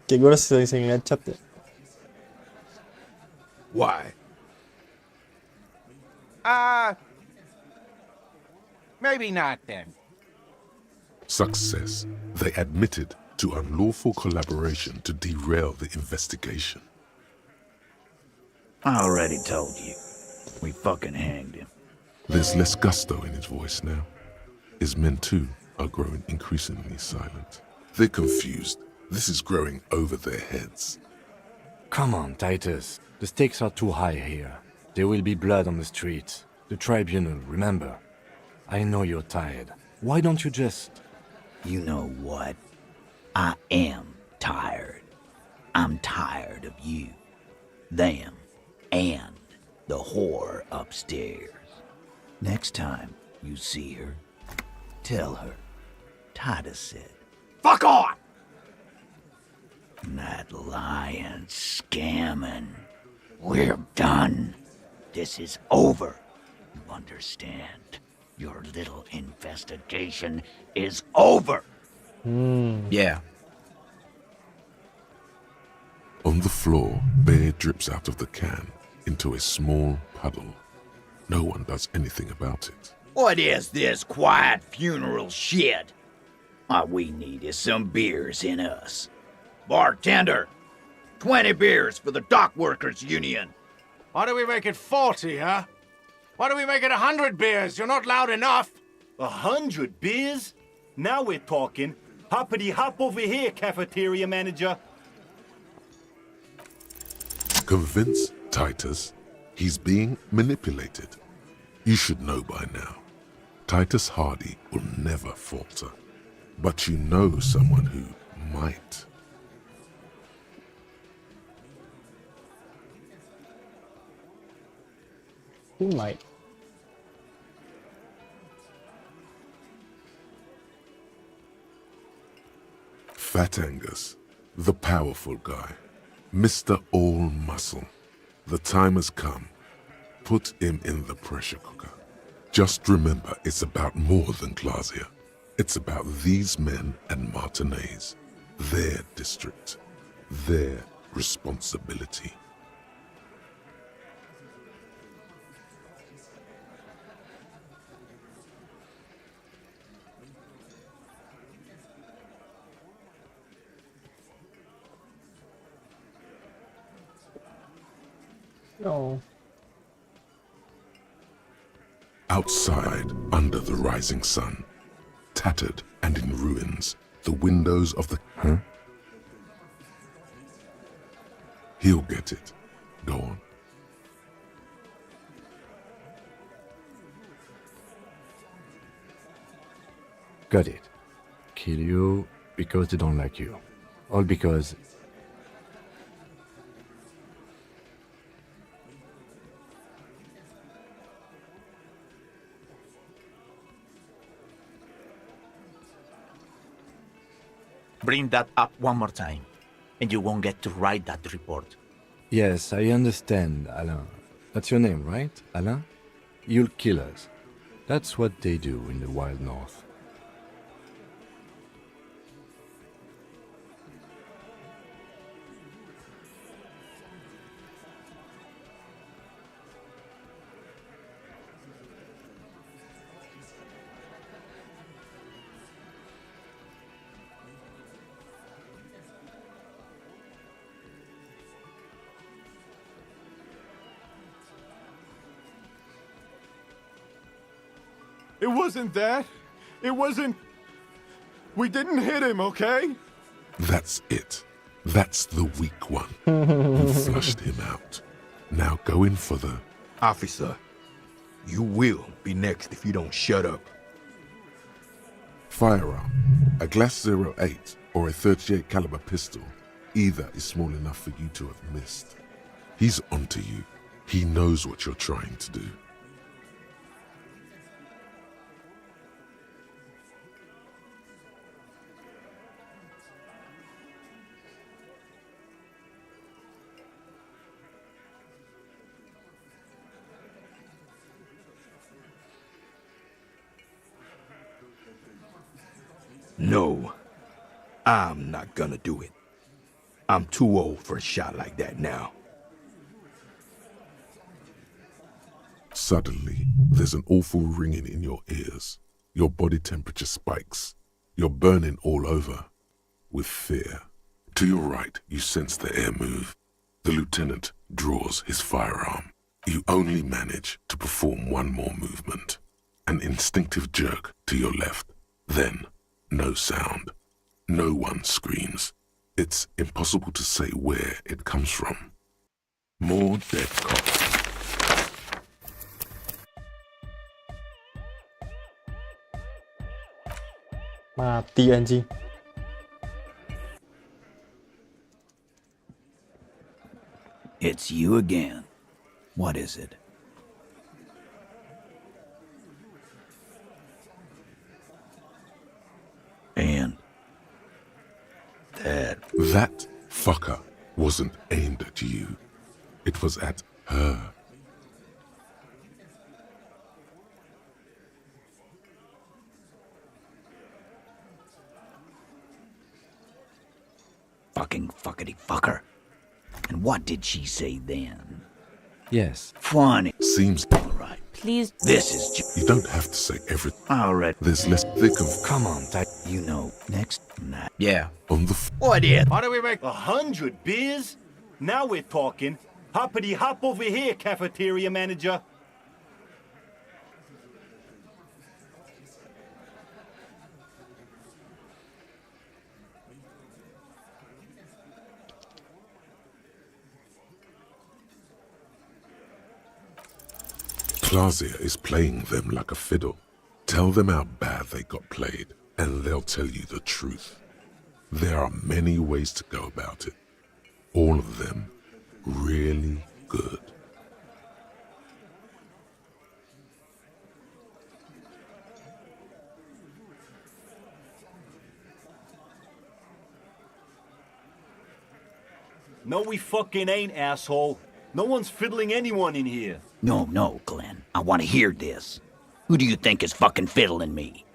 Kayak gue udah sering ngechat ya. Why? Maybe not then. Success. They admitted to unlawful collaboration to derail the investigation. I already told you. We fucking hanged him. There's less gusto in his voice now. His men too are growing increasingly silent. They're confused. This is growing over their heads. Come on, Titus. The stakes are too high here. There will be blood on the streets. The tribunal, remember. I know you're tired. Why don't you just... You know what? I am tired. I'm tired of you, them, and the whore upstairs. Next time you see her, tell her Titus said, Fuck on! that lying scamming. We're done. This is over. You understand? Your little investigation is over. Yeah. On the floor, beer drips out of the can into a small puddle. No one does anything about it. What is this quiet funeral shit? All we need is some beers in us. Bartender, 20 beers for the Dock Workers Union. Why do we make it 40, huh? Why do we make it 100 beers? You're not loud enough. 100 beers? Now we're talking. Hoppity hop over here, cafeteria manager. Convince Titus he's being manipulated. You should know by now. Titus Hardy will never falter. But you know someone who might. He might. Fat Angus, the powerful guy, Mr. All Muscle. The time has come. Put him in the pressure cooker. Just remember, it's about more than Glasia. It's about these men and Martinez, their district, their responsibility. No. Outside, under the rising sun, tattered and in ruins, the windows of the... Huh? He'll get it. Go on. Got it. Kill you because they don't like you. All because... Bring that up one more time, and you won't get to write that report. Yes, I understand, Alain. That's your name, right, Alain? You'll kill us. That's what they do in the wild north. It wasn't that. It wasn't... We didn't hit him, okay? That's it. That's the weak one. You flushed him out. Now go in for the... Officer, you will be next if you don't shut up. Firearm. A Glass 08 or a 38 caliber pistol. Either is small enough for you to have missed. He's onto you. He knows what you're trying to do. No, I'm not gonna do it. I'm too old for a shot like that now. Suddenly, there's an awful ringing in your ears. Your body temperature spikes. You're burning all over with fear. To your right, you sense the air move. The lieutenant draws his firearm. You only manage to perform one more movement. An instinctive jerk to your left. Then, no sound. No one screams. It's impossible to say where it comes from. More dead cops. Mati anjing. It's you again. What is it? And that fucker wasn't aimed at you. It was at her. Fucking fuckity fucker. And what did she say then? Yes. Funny. Seems alright. Please. This is just. You don't have to say everything. Alright. There's less thick of. Come on, you know. Next. Nah. Yeah. On the. What is? How do we make 100 beers? Now we're talking. Hoppity hop over here, cafeteria manager. Clausia is playing them like a fiddle. Tell them how bad they got played, and they'll tell you the truth. There are many ways to go about it. All of them really good. No, we fucking ain't, asshole. No one's fiddling anyone in here. No, Glenn. I want to hear this. Who do you think is fucking fiddling me?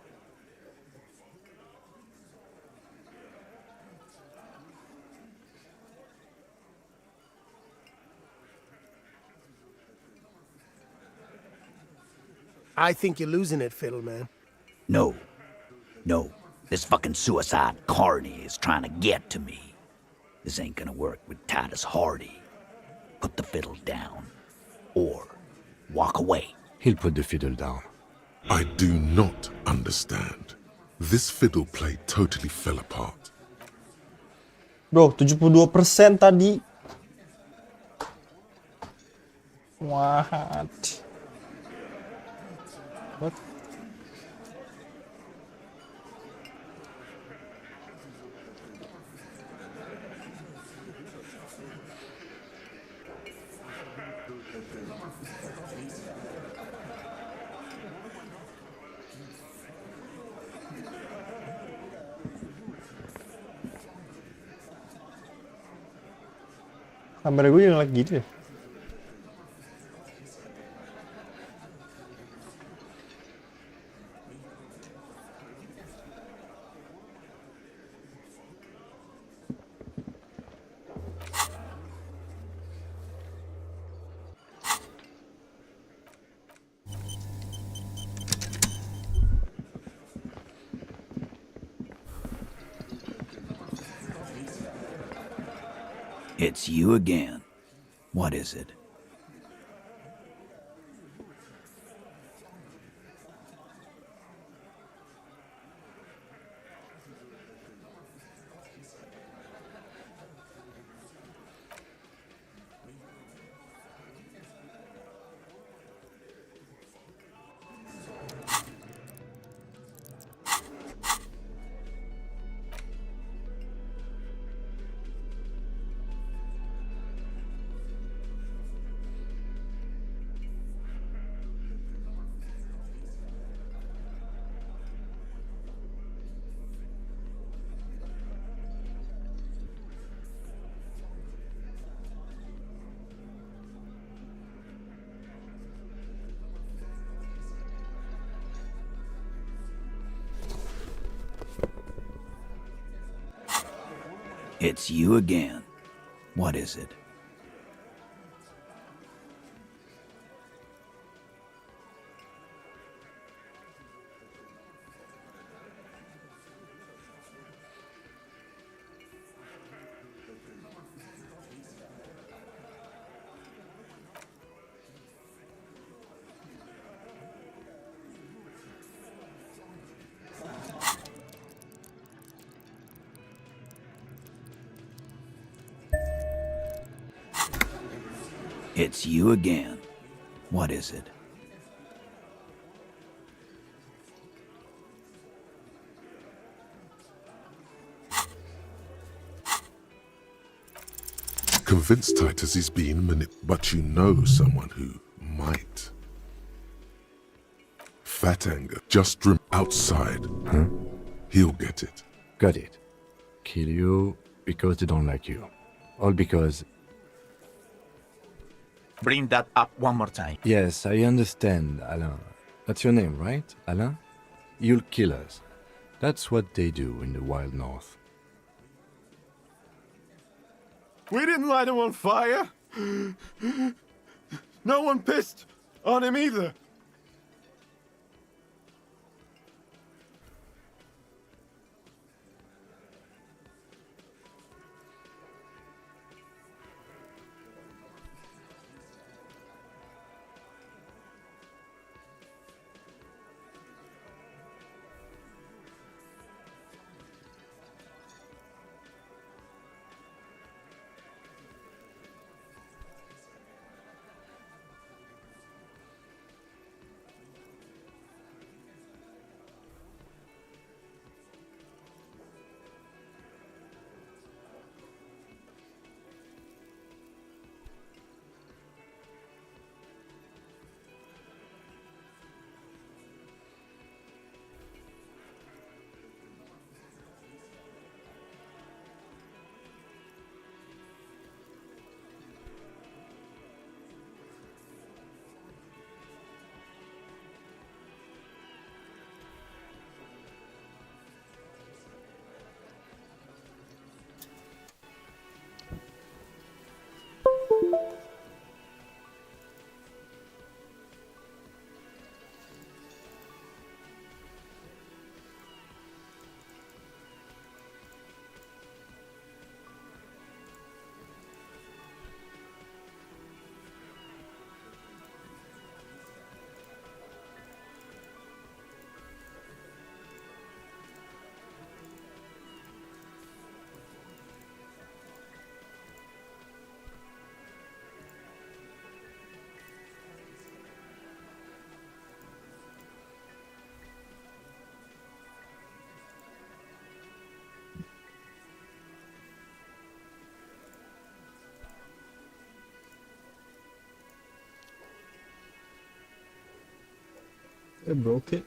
I think you're losing it, Fiddle Man. No. This fucking suicide carny is trying to get to me. This ain't gonna work with Titus Hardy. Put the fiddle down. Or walk away. He'll put the fiddle down. I do not understand. This fiddle play totally fell apart. Bro, 72% tadi. What? Kamera gue yang lagi gitu ya. It's you again. What is it? It's you again. What is it? It's you again. What is it? Convinced Titus he's being but you know someone who might. Fat anger, just dream outside. Huh? He'll get it. Got it. Kill you because they don't like you. All because... Bring that up one more time. Yes, I understand, Alain. That's your name, right, Alain? You'll kill us. That's what they do in the wild north. We didn't light him on fire. No one pissed on him either. I broke it.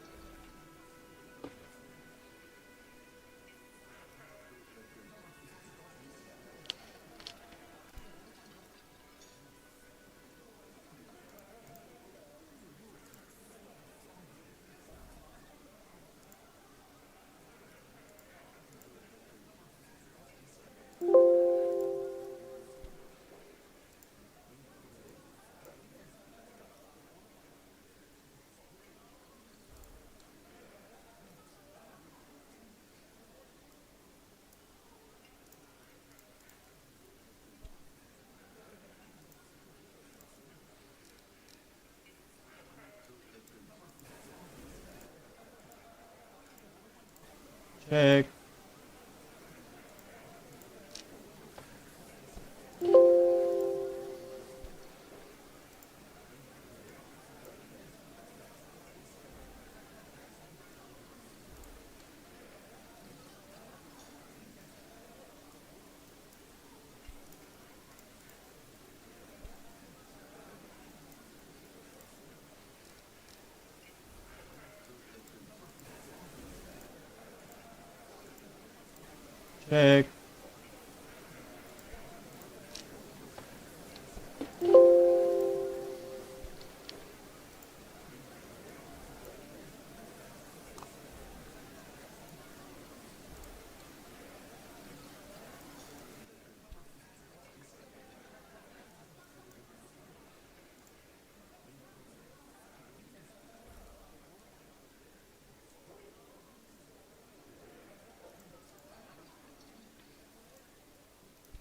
Check. Check.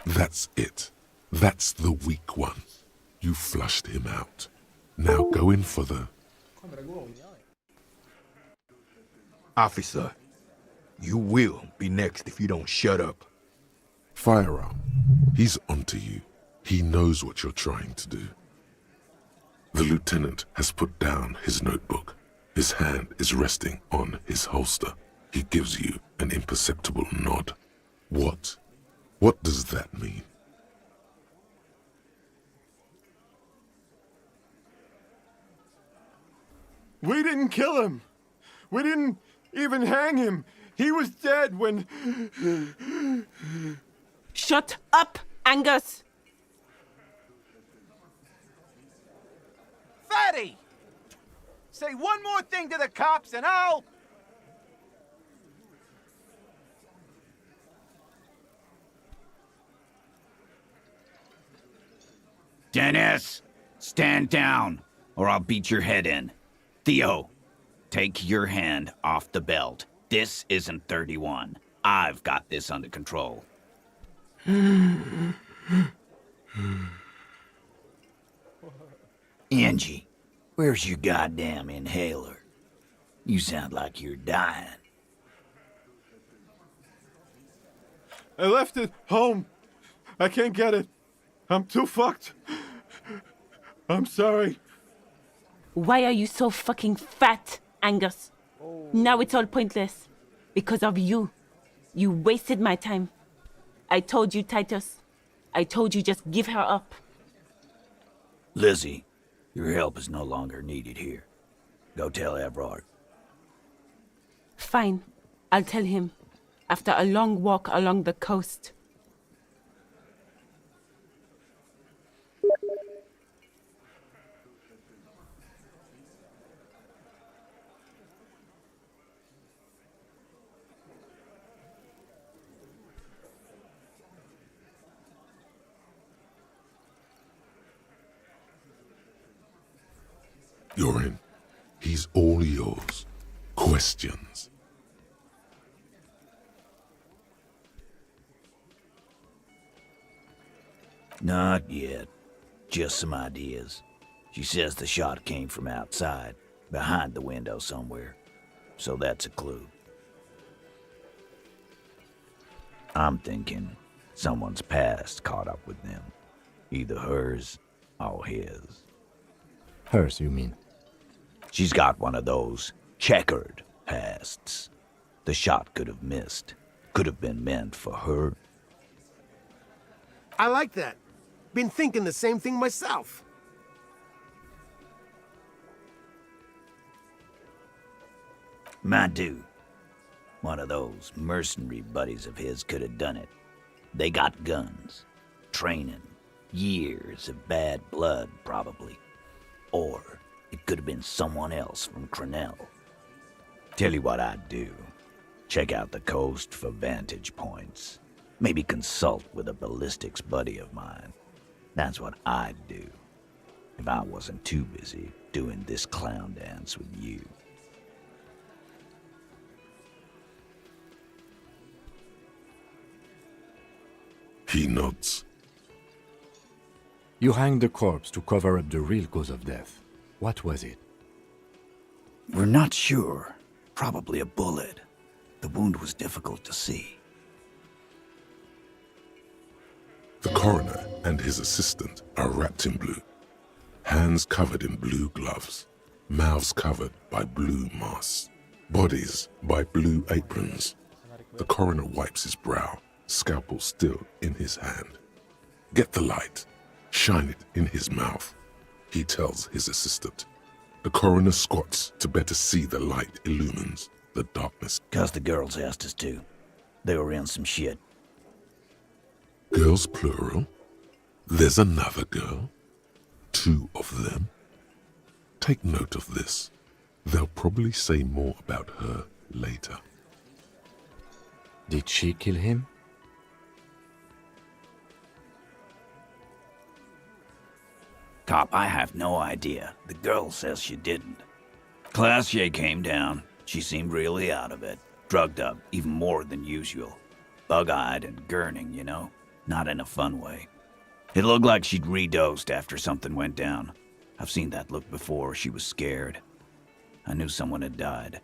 That's it. That's the weak one. You flushed him out. Now go in for the... Officer, you will be next if you don't shut up. Firearm. He's onto you. He knows what you're trying to do. The lieutenant has put down his notebook. His hand is resting on his holster. He gives you an imperceptible nod. What? What does that mean? We didn't kill him. We didn't even hang him. He was dead when... Shut up, Angus! Fatty! Say one more thing to the cops and I'll... Dennis, stand down, or I'll beat your head in. Theo, take your hand off the belt. This isn't 31. I've got this under control. Angie, where's your goddamn inhaler? You sound like you're dying. I left it home. I can't get it. I'm too fucked. I'm sorry. Why are you so fucking fat, Angus? Now it's all pointless. Because of you. You wasted my time. I told you, Titus. I told you just give her up. Lizzie, your help is no longer needed here. Go tell Everard. Fine. I'll tell him. After a long walk along the coast. You're in. He's all yours. Questions? Not yet. Just some ideas. She says the shot came from outside, behind the window somewhere. So that's a clue. I'm thinking someone's past caught up with them. Either hers or his. Hers, you mean? She's got one of those checkered pasts. The shot could have missed. Could have been meant for her. I like that. Been thinking the same thing myself. My dude. One of those mercenary buddies of his could have done it. They got guns, training, years of bad blood, probably. Or it could have been someone else from Crenell. Tell you what I'd do. Check out the coast for vantage points. Maybe consult with a ballistics buddy of mine. That's what I'd do. If I wasn't too busy doing this clown dance with you. He nods. You hanged the corpse to cover up the real cause of death. What was it? We're not sure. Probably a bullet. The wound was difficult to see. The coroner and his assistant are wrapped in blue. Hands covered in blue gloves. Mouths covered by blue masks. Bodies by blue aprons. The coroner wipes his brow, scalpel still in his hand. Get the light. Shine it in his mouth, he tells his assistant. The coroner squats to better see the light illumines the darkness. 'Cause the girls asked us to. They were in some shit. Girls plural? There's another girl? 2 of them? Take note of this. They'll probably say more about her later. Did she kill him? Cop, I have no idea. The girl says she didn't. Classier came down. She seemed really out of it. Drugged up, even more than usual. Bug-eyed and gurning, you know. Not in a fun way. It looked like she'd redosed after something went down. I've seen that look before. She was scared. I knew someone had died.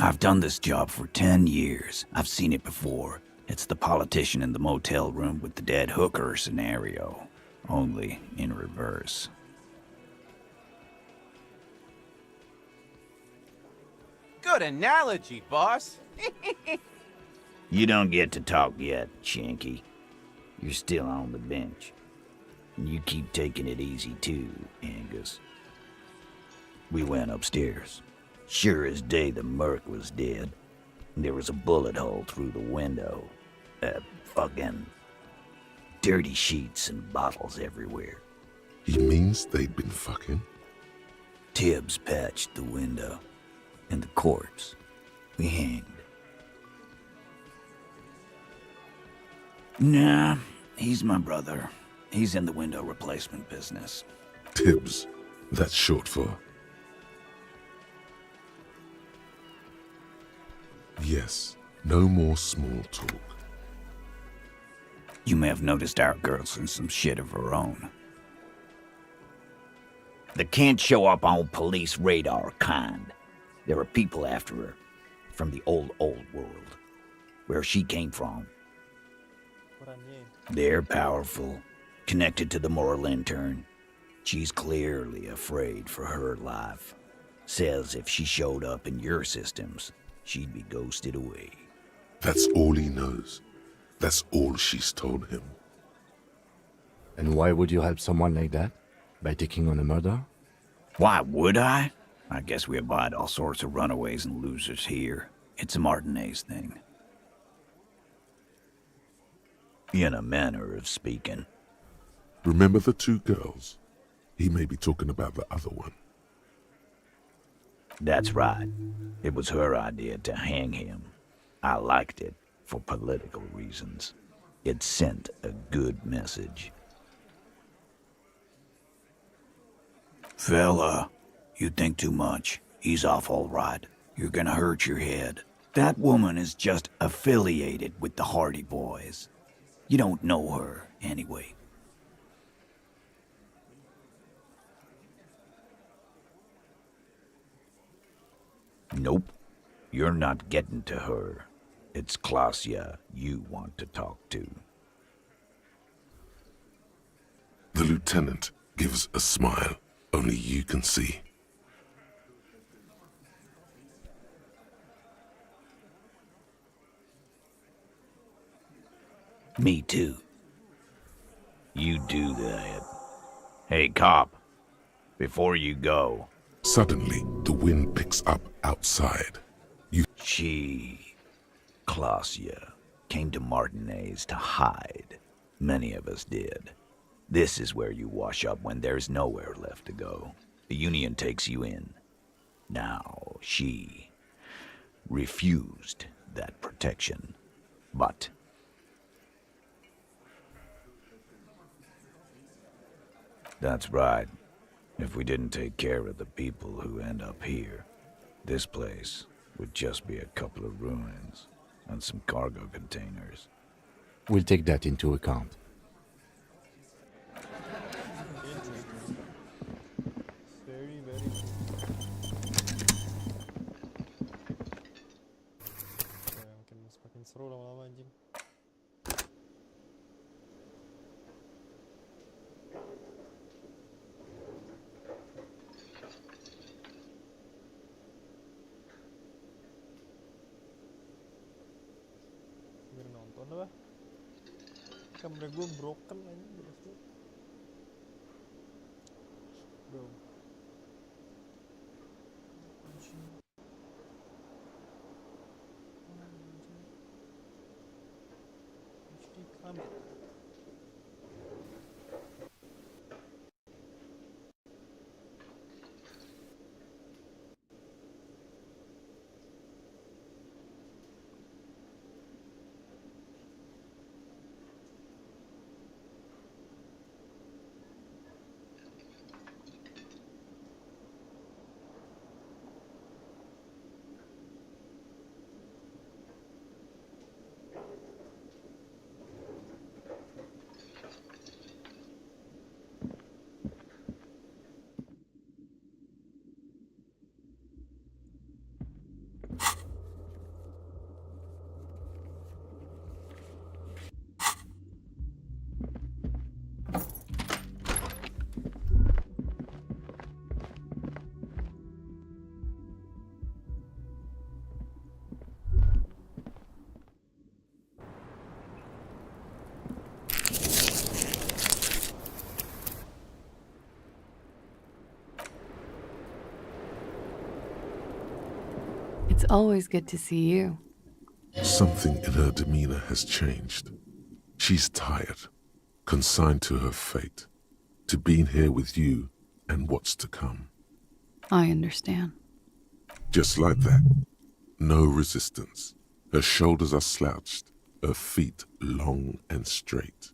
I've done this job for 10 years. I've seen it before. It's the politician in the motel room with the dead hooker scenario, only in reverse. Good analogy, boss. You don't get to talk yet, Shanky. You're still on the bench. And you keep taking it easy too, Angus. We went upstairs. Sure as day the Merc was dead. There was a bullet hole through the window. Fucking dirty sheets and bottles everywhere. He means they'd been fucking? Tibbs patched the window. And the corpse. We hanged. Nah, he's my brother. He's in the window replacement business. Tibbs. That's short for... Yes, no more small talk. You may have noticed our girl's in some shit of her own. The can't show up on police radar kind. There are people after her. From the old world. Where she came from. They're powerful. Connected to the moral intern. She's clearly afraid for her life. Says if she showed up in your systems, she'd be ghosted away. That's all he knows. That's all she's told him. And why would you help someone like that? By taking on a murder? Why would I? I guess we abide all sorts of runaways and losers here. It's a Martinez thing. In a manner of speaking. Remember the two girls? He may be talking about the other one. That's right. It was her idea to hang him. I liked it for political reasons. It sent a good message. Fella, you think too much. He's off all right. You're gonna hurt your head. That woman is just affiliated with the Hardy Boys. You don't know her, anyway. Nope. You're not getting to her. It's Klasia you want to talk to. The lieutenant gives a smile only you can see. Me too. You do that. Hey, cop. Before you go... Suddenly, the wind picks up outside. She, Klasia, came to Martinez to hide. Many of us did. This is where you wash up when there's nowhere left to go. The Union takes you in. Now, she refused that protection. But... That's right. If we didn't take care of the people who end up here, this place would just be a couple of ruins and some cargo containers. We'll take that into account. Very, very cool. Makin semakin seru lama-lama anjing. Biar nonton apa? Kamera gue broken anjing jelas tuh. Bro. HD kamera. It's always good to see you. Something in her demeanor has changed. She's tired, consigned to her fate, to being here with you and what's to come. I understand. Just like that. No resistance. Her shoulders are slouched, her feet long and straight.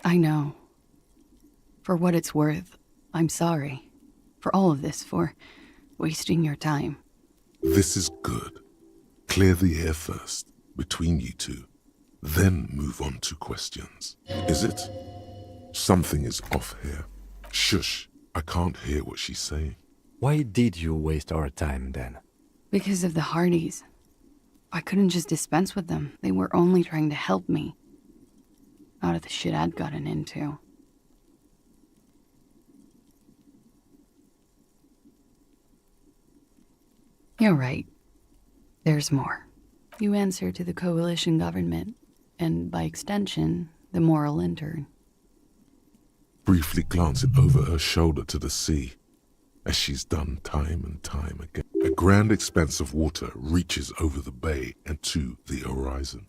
I know. For what it's worth, I'm sorry. For all of this, for wasting your time. This is good. Clear the air first, between you two. Then move on to questions. Is it? Something is off here. Shush, I can't hear what she's saying. Why did you waste our time then? Because of the Hardys. I couldn't just dispense with them. They were only trying to help me. Out of the shit I'd gotten into. You're right. There's more. You answer to the coalition government, and by extension, the moral intern. Briefly glancing over her shoulder to the sea, as she's done time and time again. A grand expanse of water reaches over the bay and to the horizon,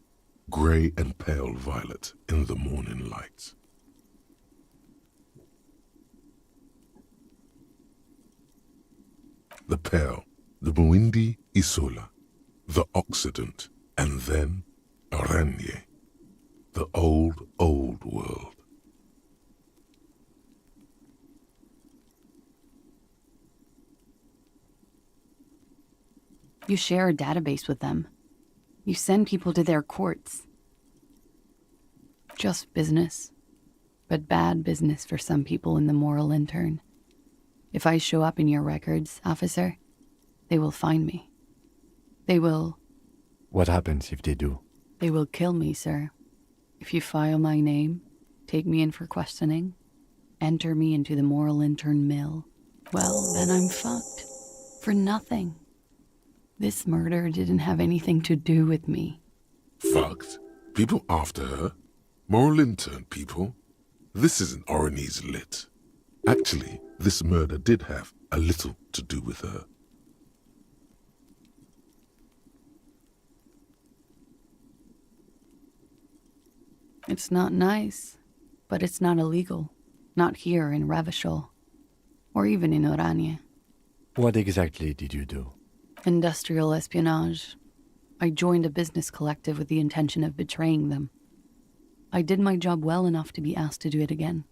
grey and pale violet in the morning light. The pale, the Muindi Isola, the Occident, and then Oranje, the old, old world. You share a database with them. You send people to their courts. Just business. But bad business for some people in the moral intern. If I show up in your records, officer, they will find me. They will... What happens if they do? They will kill me, sir. If you file my name, take me in for questioning, enter me into the moral intern mill, well, then I'm fucked. For nothing. This murder didn't have anything to do with me. Fucked? People after her? Moral intern people? This isn't Oranese lit. Actually, this murder did have a little to do with her. It's not nice, but it's not illegal. Not here in Ravishol, or even in Oranje. What exactly did you do? Industrial espionage. I joined a business collective with the intention of betraying them. I did my job well enough to be asked to do it again.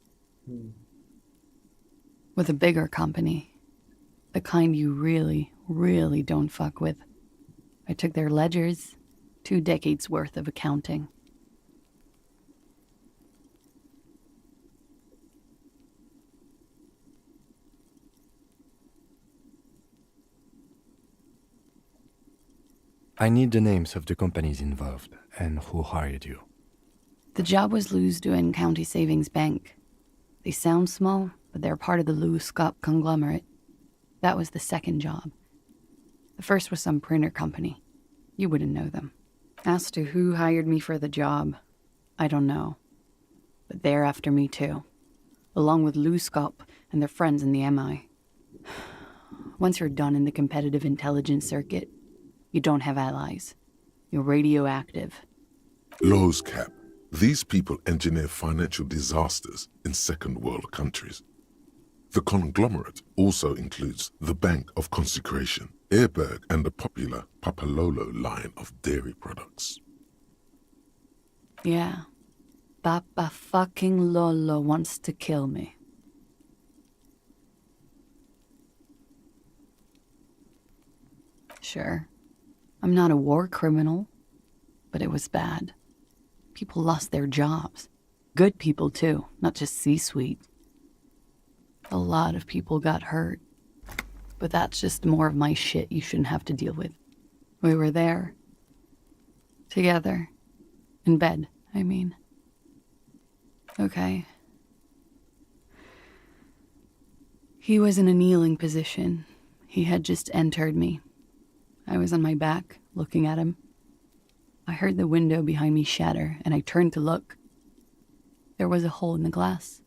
With a bigger company. The kind you really, really don't fuck with. I took their ledgers, 2 decades worth of accounting. I need the names of the companies involved and who hired you. The job was Lewes County Savings Bank. They sound small, but they're part of the Lewes conglomerate. That was the second job. The first was some printer company. You wouldn't know them. As to who hired me for the job, I don't know. But they're after me too, along with Lewes and their friends in the MI. Once you're done in the competitive intelligence circuit, you don't have allies. You're radioactive. Lowe's Cap. These people engineer financial disasters in second world countries. The conglomerate also includes the Bank of Consecration, Airberg, and the popular Papalolo line of dairy products. Yeah. Papa fucking Lolo wants to kill me. Sure. I'm not a war criminal, but it was bad. People lost their jobs. Good people, too, not just C-suite. A lot of people got hurt. But that's just more of my shit you shouldn't have to deal with. We were there. Together. In bed, I mean. Okay. He was in a kneeling position. He had just entered me. I was on my back, looking at him. I heard the window behind me shatter, and I turned to look. There was a hole in the glass.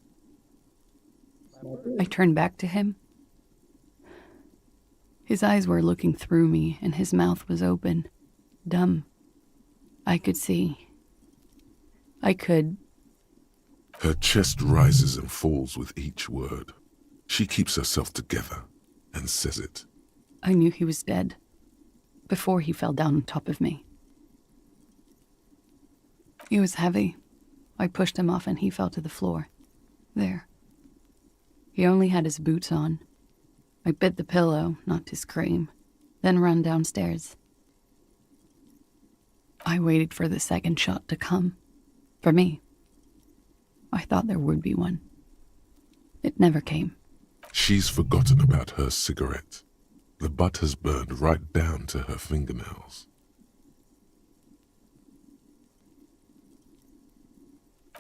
I turned back to him. His eyes were looking through me, and his mouth was open, dumb. I could see. I could. Her chest rises and falls with each word. She keeps herself together and says it. I knew he was dead before he fell down on top of me. He was heavy. I pushed him off and he fell to the floor. There. He only had his boots on. I bit the pillow, not to scream, then ran downstairs. I waited for the second shot to come. For me. I thought there would be one. It never came. She's forgotten about her cigarette. The butt has burned right down to her fingernails.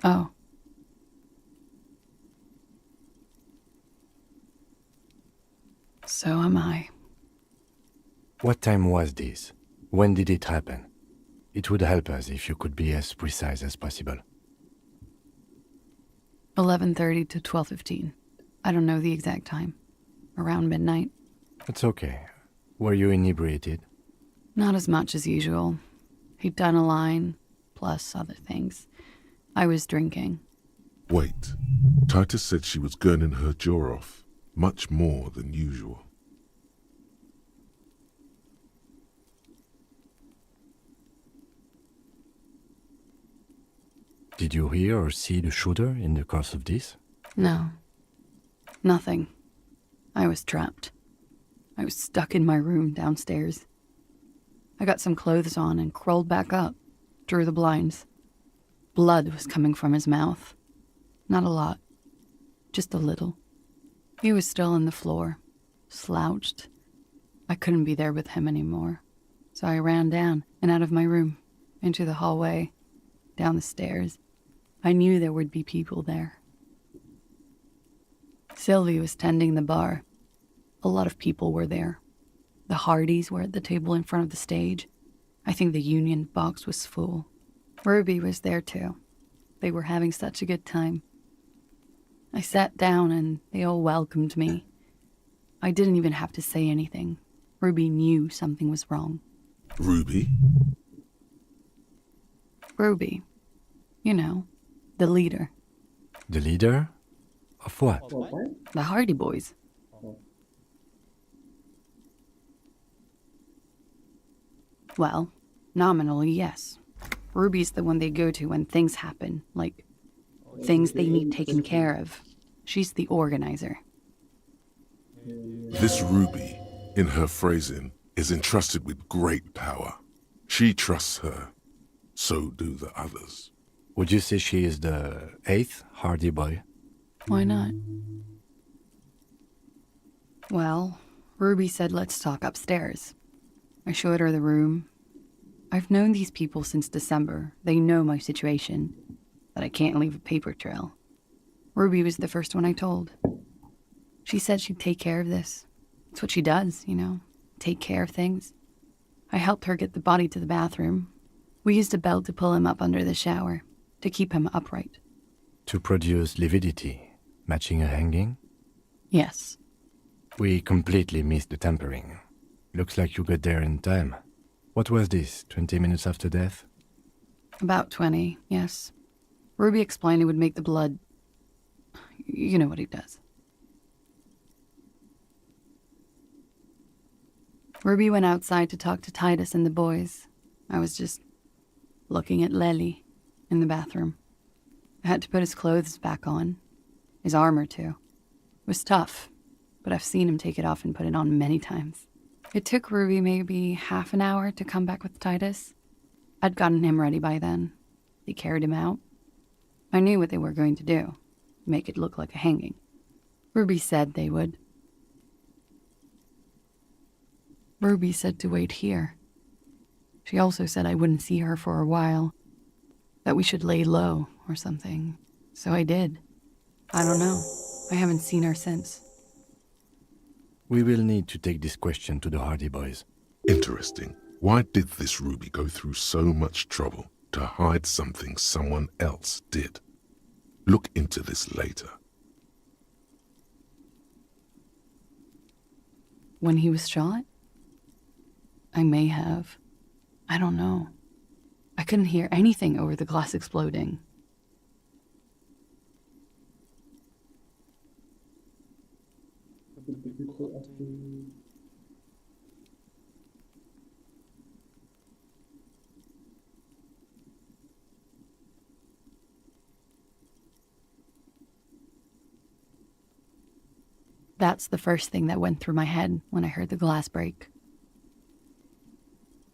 Oh. So am I. What time was this? When did it happen? It would help us if you could be as precise as possible. 11:30 to 12:15. I don't know the exact time. Around midnight. It's okay. Were you inebriated? Not as much as usual. He'd done a line, plus other things. I was drinking. Wait. Titus said she was gurning her jaw off, much more than usual. Did you hear or see the shooter in the course of this? No. Nothing. I was trapped. I was stuck in my room downstairs. I got some clothes on and crawled back up, drew the blinds. Blood was coming from his mouth. Not a lot. Just a little. He was still on the floor, slouched. I couldn't be there with him anymore. So I ran down and out of my room, into the hallway, down the stairs. I knew there would be people there. Sylvie was tending the bar. A lot of people were there. The Hardys were at the table in front of the stage. I think the Union box was full. Ruby was there too. They were having such a good time. I sat down and they all welcomed me. I didn't even have to say anything. Ruby knew something was wrong. Ruby? Ruby. You know, the leader. The leader? Of what? The Hardy Boys. Well, nominally, yes. Ruby's the one they go to when things happen, like things they need taken care of. She's the organizer. This Ruby, in her phrasing, is entrusted with great power. She trusts her. So do the others. Would you say she is the 8th Hardy Boy? Why not? Well, Ruby said let's talk upstairs. I showed her the room. I've known these people since December. They know my situation, that I can't leave a paper trail. Ruby was the first one I told. She said she'd take care of this. It's what she does, you know, take care of things. I helped her get the body to the bathroom. We used a belt to pull him up under the shower, to keep him upright. To produce lividity, matching a hanging? Yes. We completely missed the tampering. Looks like you got there in time. What was this, 20 minutes after death? About 20, yes. Ruby explained it would make the blood... You know what he does. Ruby went outside to talk to Titus and the boys. I was just looking at Lely in the bathroom. I had to put his clothes back on. His armor, too. It was tough, but I've seen him take it off and put it on many times. It took Ruby maybe half an hour to come back with Titus. I'd gotten him ready by then. They carried him out. I knew what they were going to do. Make it look like a hanging. Ruby said they would. Ruby said to wait here. She also said I wouldn't see her for a while. That we should lay low or something. So I did. I don't know. I haven't seen her since. We will need to take this question to the Hardy Boys. Interesting. Why did this Ruby go through so much trouble to hide something someone else did? Look into this later. When he was shot? I may have. I don't know. I couldn't hear anything over the glass exploding. That's the first thing that went through my head when I heard the glass break.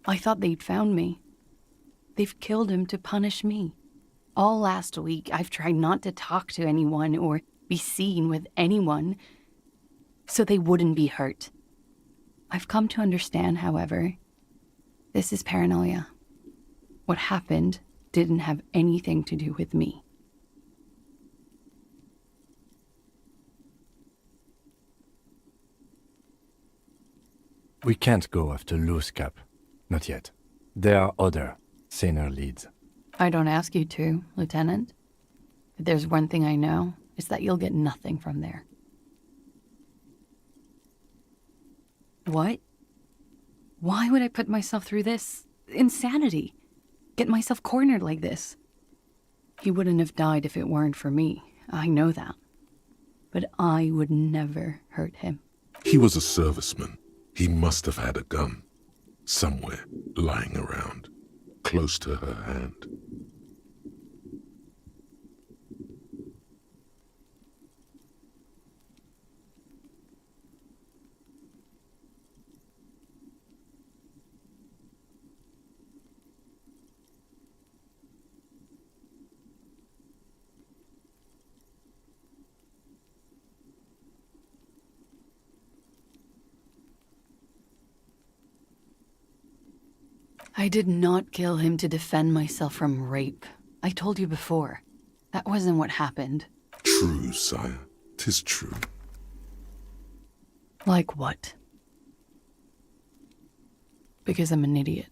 I thought they'd found me. They've killed him to punish me. All last week, I've tried not to talk to anyone or be seen with anyone so they wouldn't be hurt. I've come to understand, however, this is paranoia. What happened didn't have anything to do with me. We can't go after loose cap. Not yet. There are other, saner leads. I don't ask you to, Lieutenant. If there's one thing I know, it's that you'll get nothing from there. What? Why would I put myself through this? Insanity. Get myself cornered like this. He wouldn't have died if it weren't for me. I know that. But I would never hurt him. He was a serviceman. He must have had a gun. Somewhere, lying around, close to her hand. I did not kill him to defend myself from rape. I told you before. That wasn't what happened. True, sire. 'Tis true. Like what? Because I'm an idiot.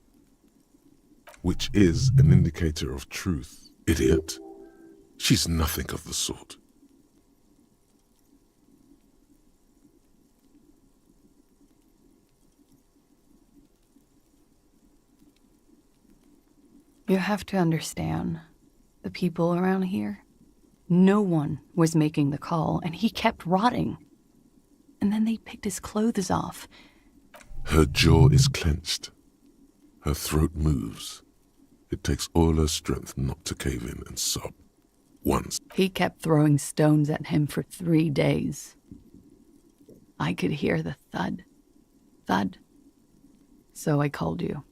Which is an indicator of truth. Idiot. She's nothing of the sort. You have to understand, the people around here, no one was making the call, and he kept rotting. And then they picked his clothes off. Her jaw is clenched. Her throat moves. It takes all her strength not to cave in and sob. Once. He kept throwing stones at him for 3 days. I could hear the thud. Thud. So I called you.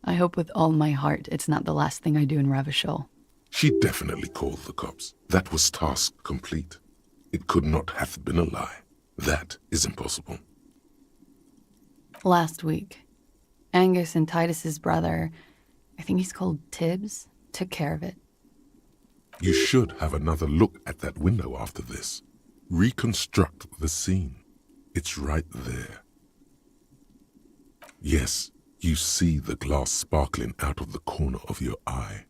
I hope with all my heart it's not the last thing I do in Ravishol. She definitely called the cops. That was task complete. It could not have been a lie. That is impossible. Last week, Angus and Titus's brother, I think he's called Tibbs, took care of it. You should have another look at that window after this. Reconstruct the scene. It's right there. Yes, you see the glass sparkling out of the corner of your eye.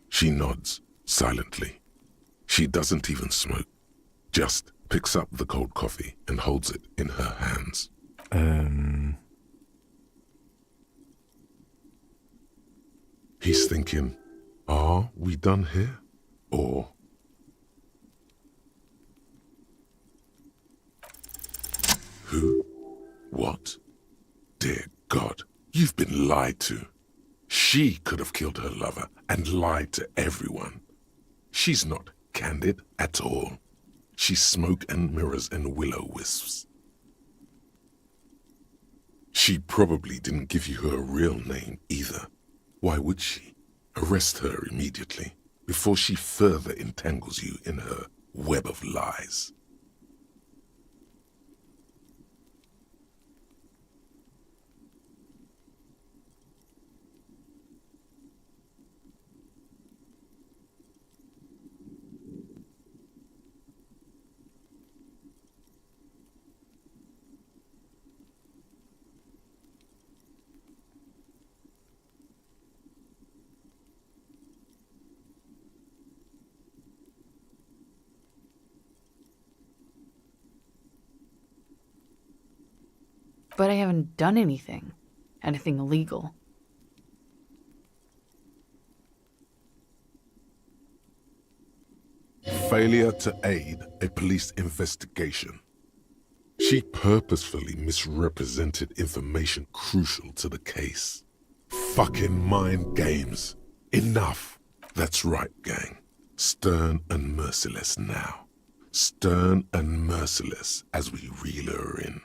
She nods, silently. She doesn't even smoke. Just picks up the cold coffee and holds it in her hands. He's thinking, are we done here? Or... Who? What? Dear God, you've been lied to. She could have killed her lover and lied to everyone. She's not candid at all. She's smoke and mirrors and willow wisps. She probably didn't give you her real name either. Why would she? Arrest her immediately before she further entangles you in her web of lies. But I haven't done anything illegal. Failure to aid a police investigation. She purposefully misrepresented information crucial to the case. Fucking mind games. Enough. That's right, gang. Stern and merciless now. Stern and merciless as we reel her in.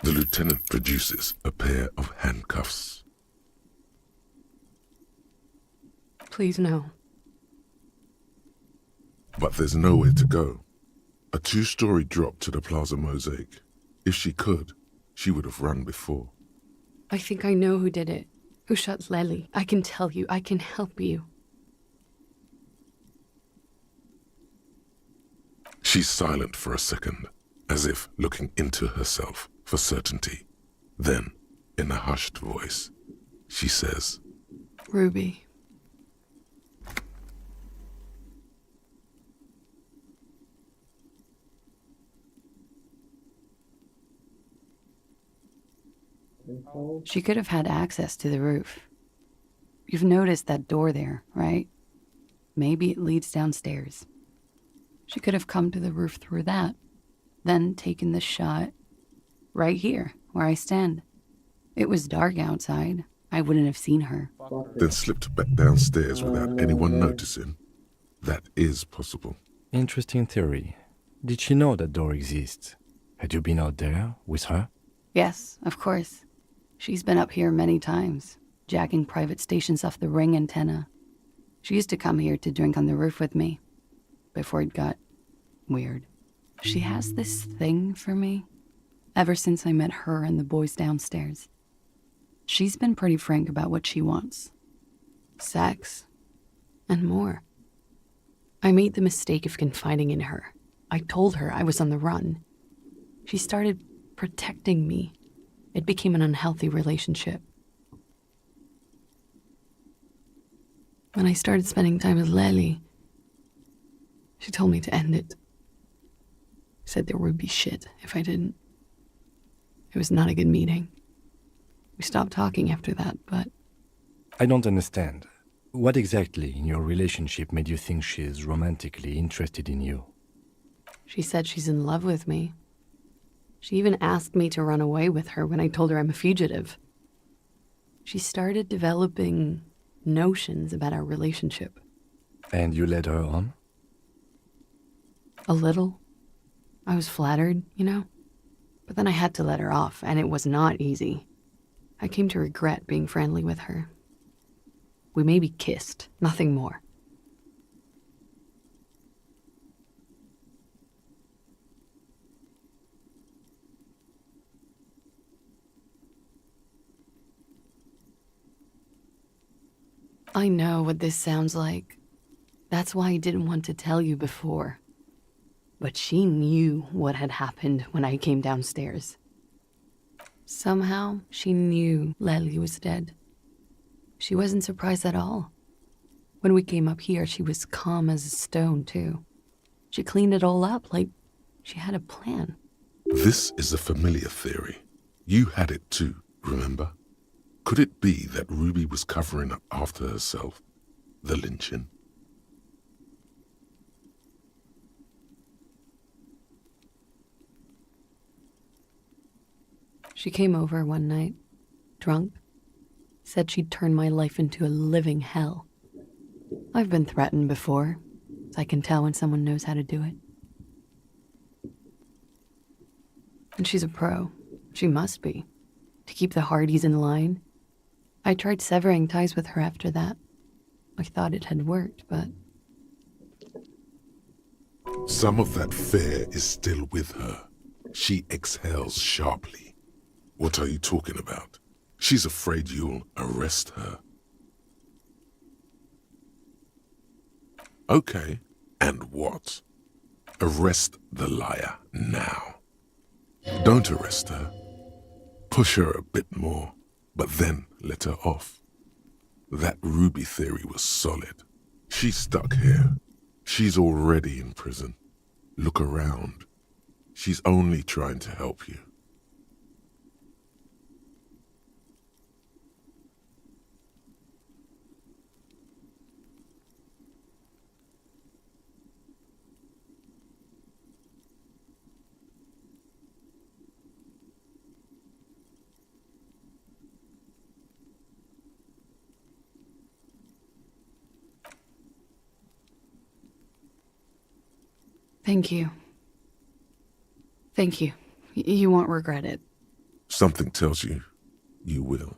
The lieutenant produces a pair of handcuffs. Please, no. But there's nowhere to go. A 2-story drop to the Plaza Mosaic. If she could, she would have run before. I think I know who did it. Who shot Lely. I can tell you. I can help you. She's silent for a second, as if looking into herself for certainty. Then, in a hushed voice, she says, Ruby. She could have had access to the roof. You've noticed that door there, right? Maybe it leads downstairs. She could have come to the roof through that, then taken the shot right here, where I stand. It was dark outside. I wouldn't have seen her. Then slipped back downstairs without anyone noticing. That is possible. Interesting theory. Did she know that door exists? Had you been out there with her? Yes, of course. She's been up here many times, jacking private stations off the ring antenna. She used to come here to drink on the roof with me, before it got weird. She has this thing for me, ever since I met her and the boys downstairs. She's been pretty frank about what she wants. Sex, and more. I made the mistake of confiding in her. I told her I was on the run. She started protecting me. It became an unhealthy relationship. When I started spending time with Lely, she told me to end it. Said there would be shit if I didn't. It was not a good meeting. We stopped talking after that, but... I don't understand. What exactly in your relationship made you think she is romantically interested in you? She said she's in love with me. She even asked me to run away with her when I told her I'm a fugitive. She started developing notions about our relationship. And you led her on? A little. I was flattered, you know? But then I had to let her off, and it was not easy. I came to regret being friendly with her. We maybe kissed, nothing more. I know what this sounds like. That's why I didn't want to tell you before. But she knew what had happened when I came downstairs. Somehow, she knew Lely was dead. She wasn't surprised at all. When we came up here, she was calm as a stone, too. She cleaned it all up like she had a plan. This is a familiar theory. You had it too, remember? Could it be that Ruby was covering up after herself? The lynching? She came over one night, drunk, said she'd turn my life into a living hell. I've been threatened before, so I can tell when someone knows how to do it. And she's a pro. She must be. To keep the Hardys in line. I tried severing ties with her after that. I thought it had worked, but... Some of that fear is still with her. She exhales sharply. What are you talking about? She's afraid you'll arrest her. Okay, and what? Arrest the liar now. Don't arrest her. Push her a bit more, but then let her off. That Ruby theory was solid. She's stuck here. She's already in prison. Look around. She's only trying to help you. Thank you. Thank you. You won't regret it. Something tells you, you will.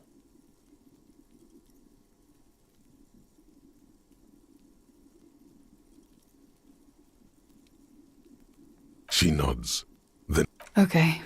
She nods, then... Okay.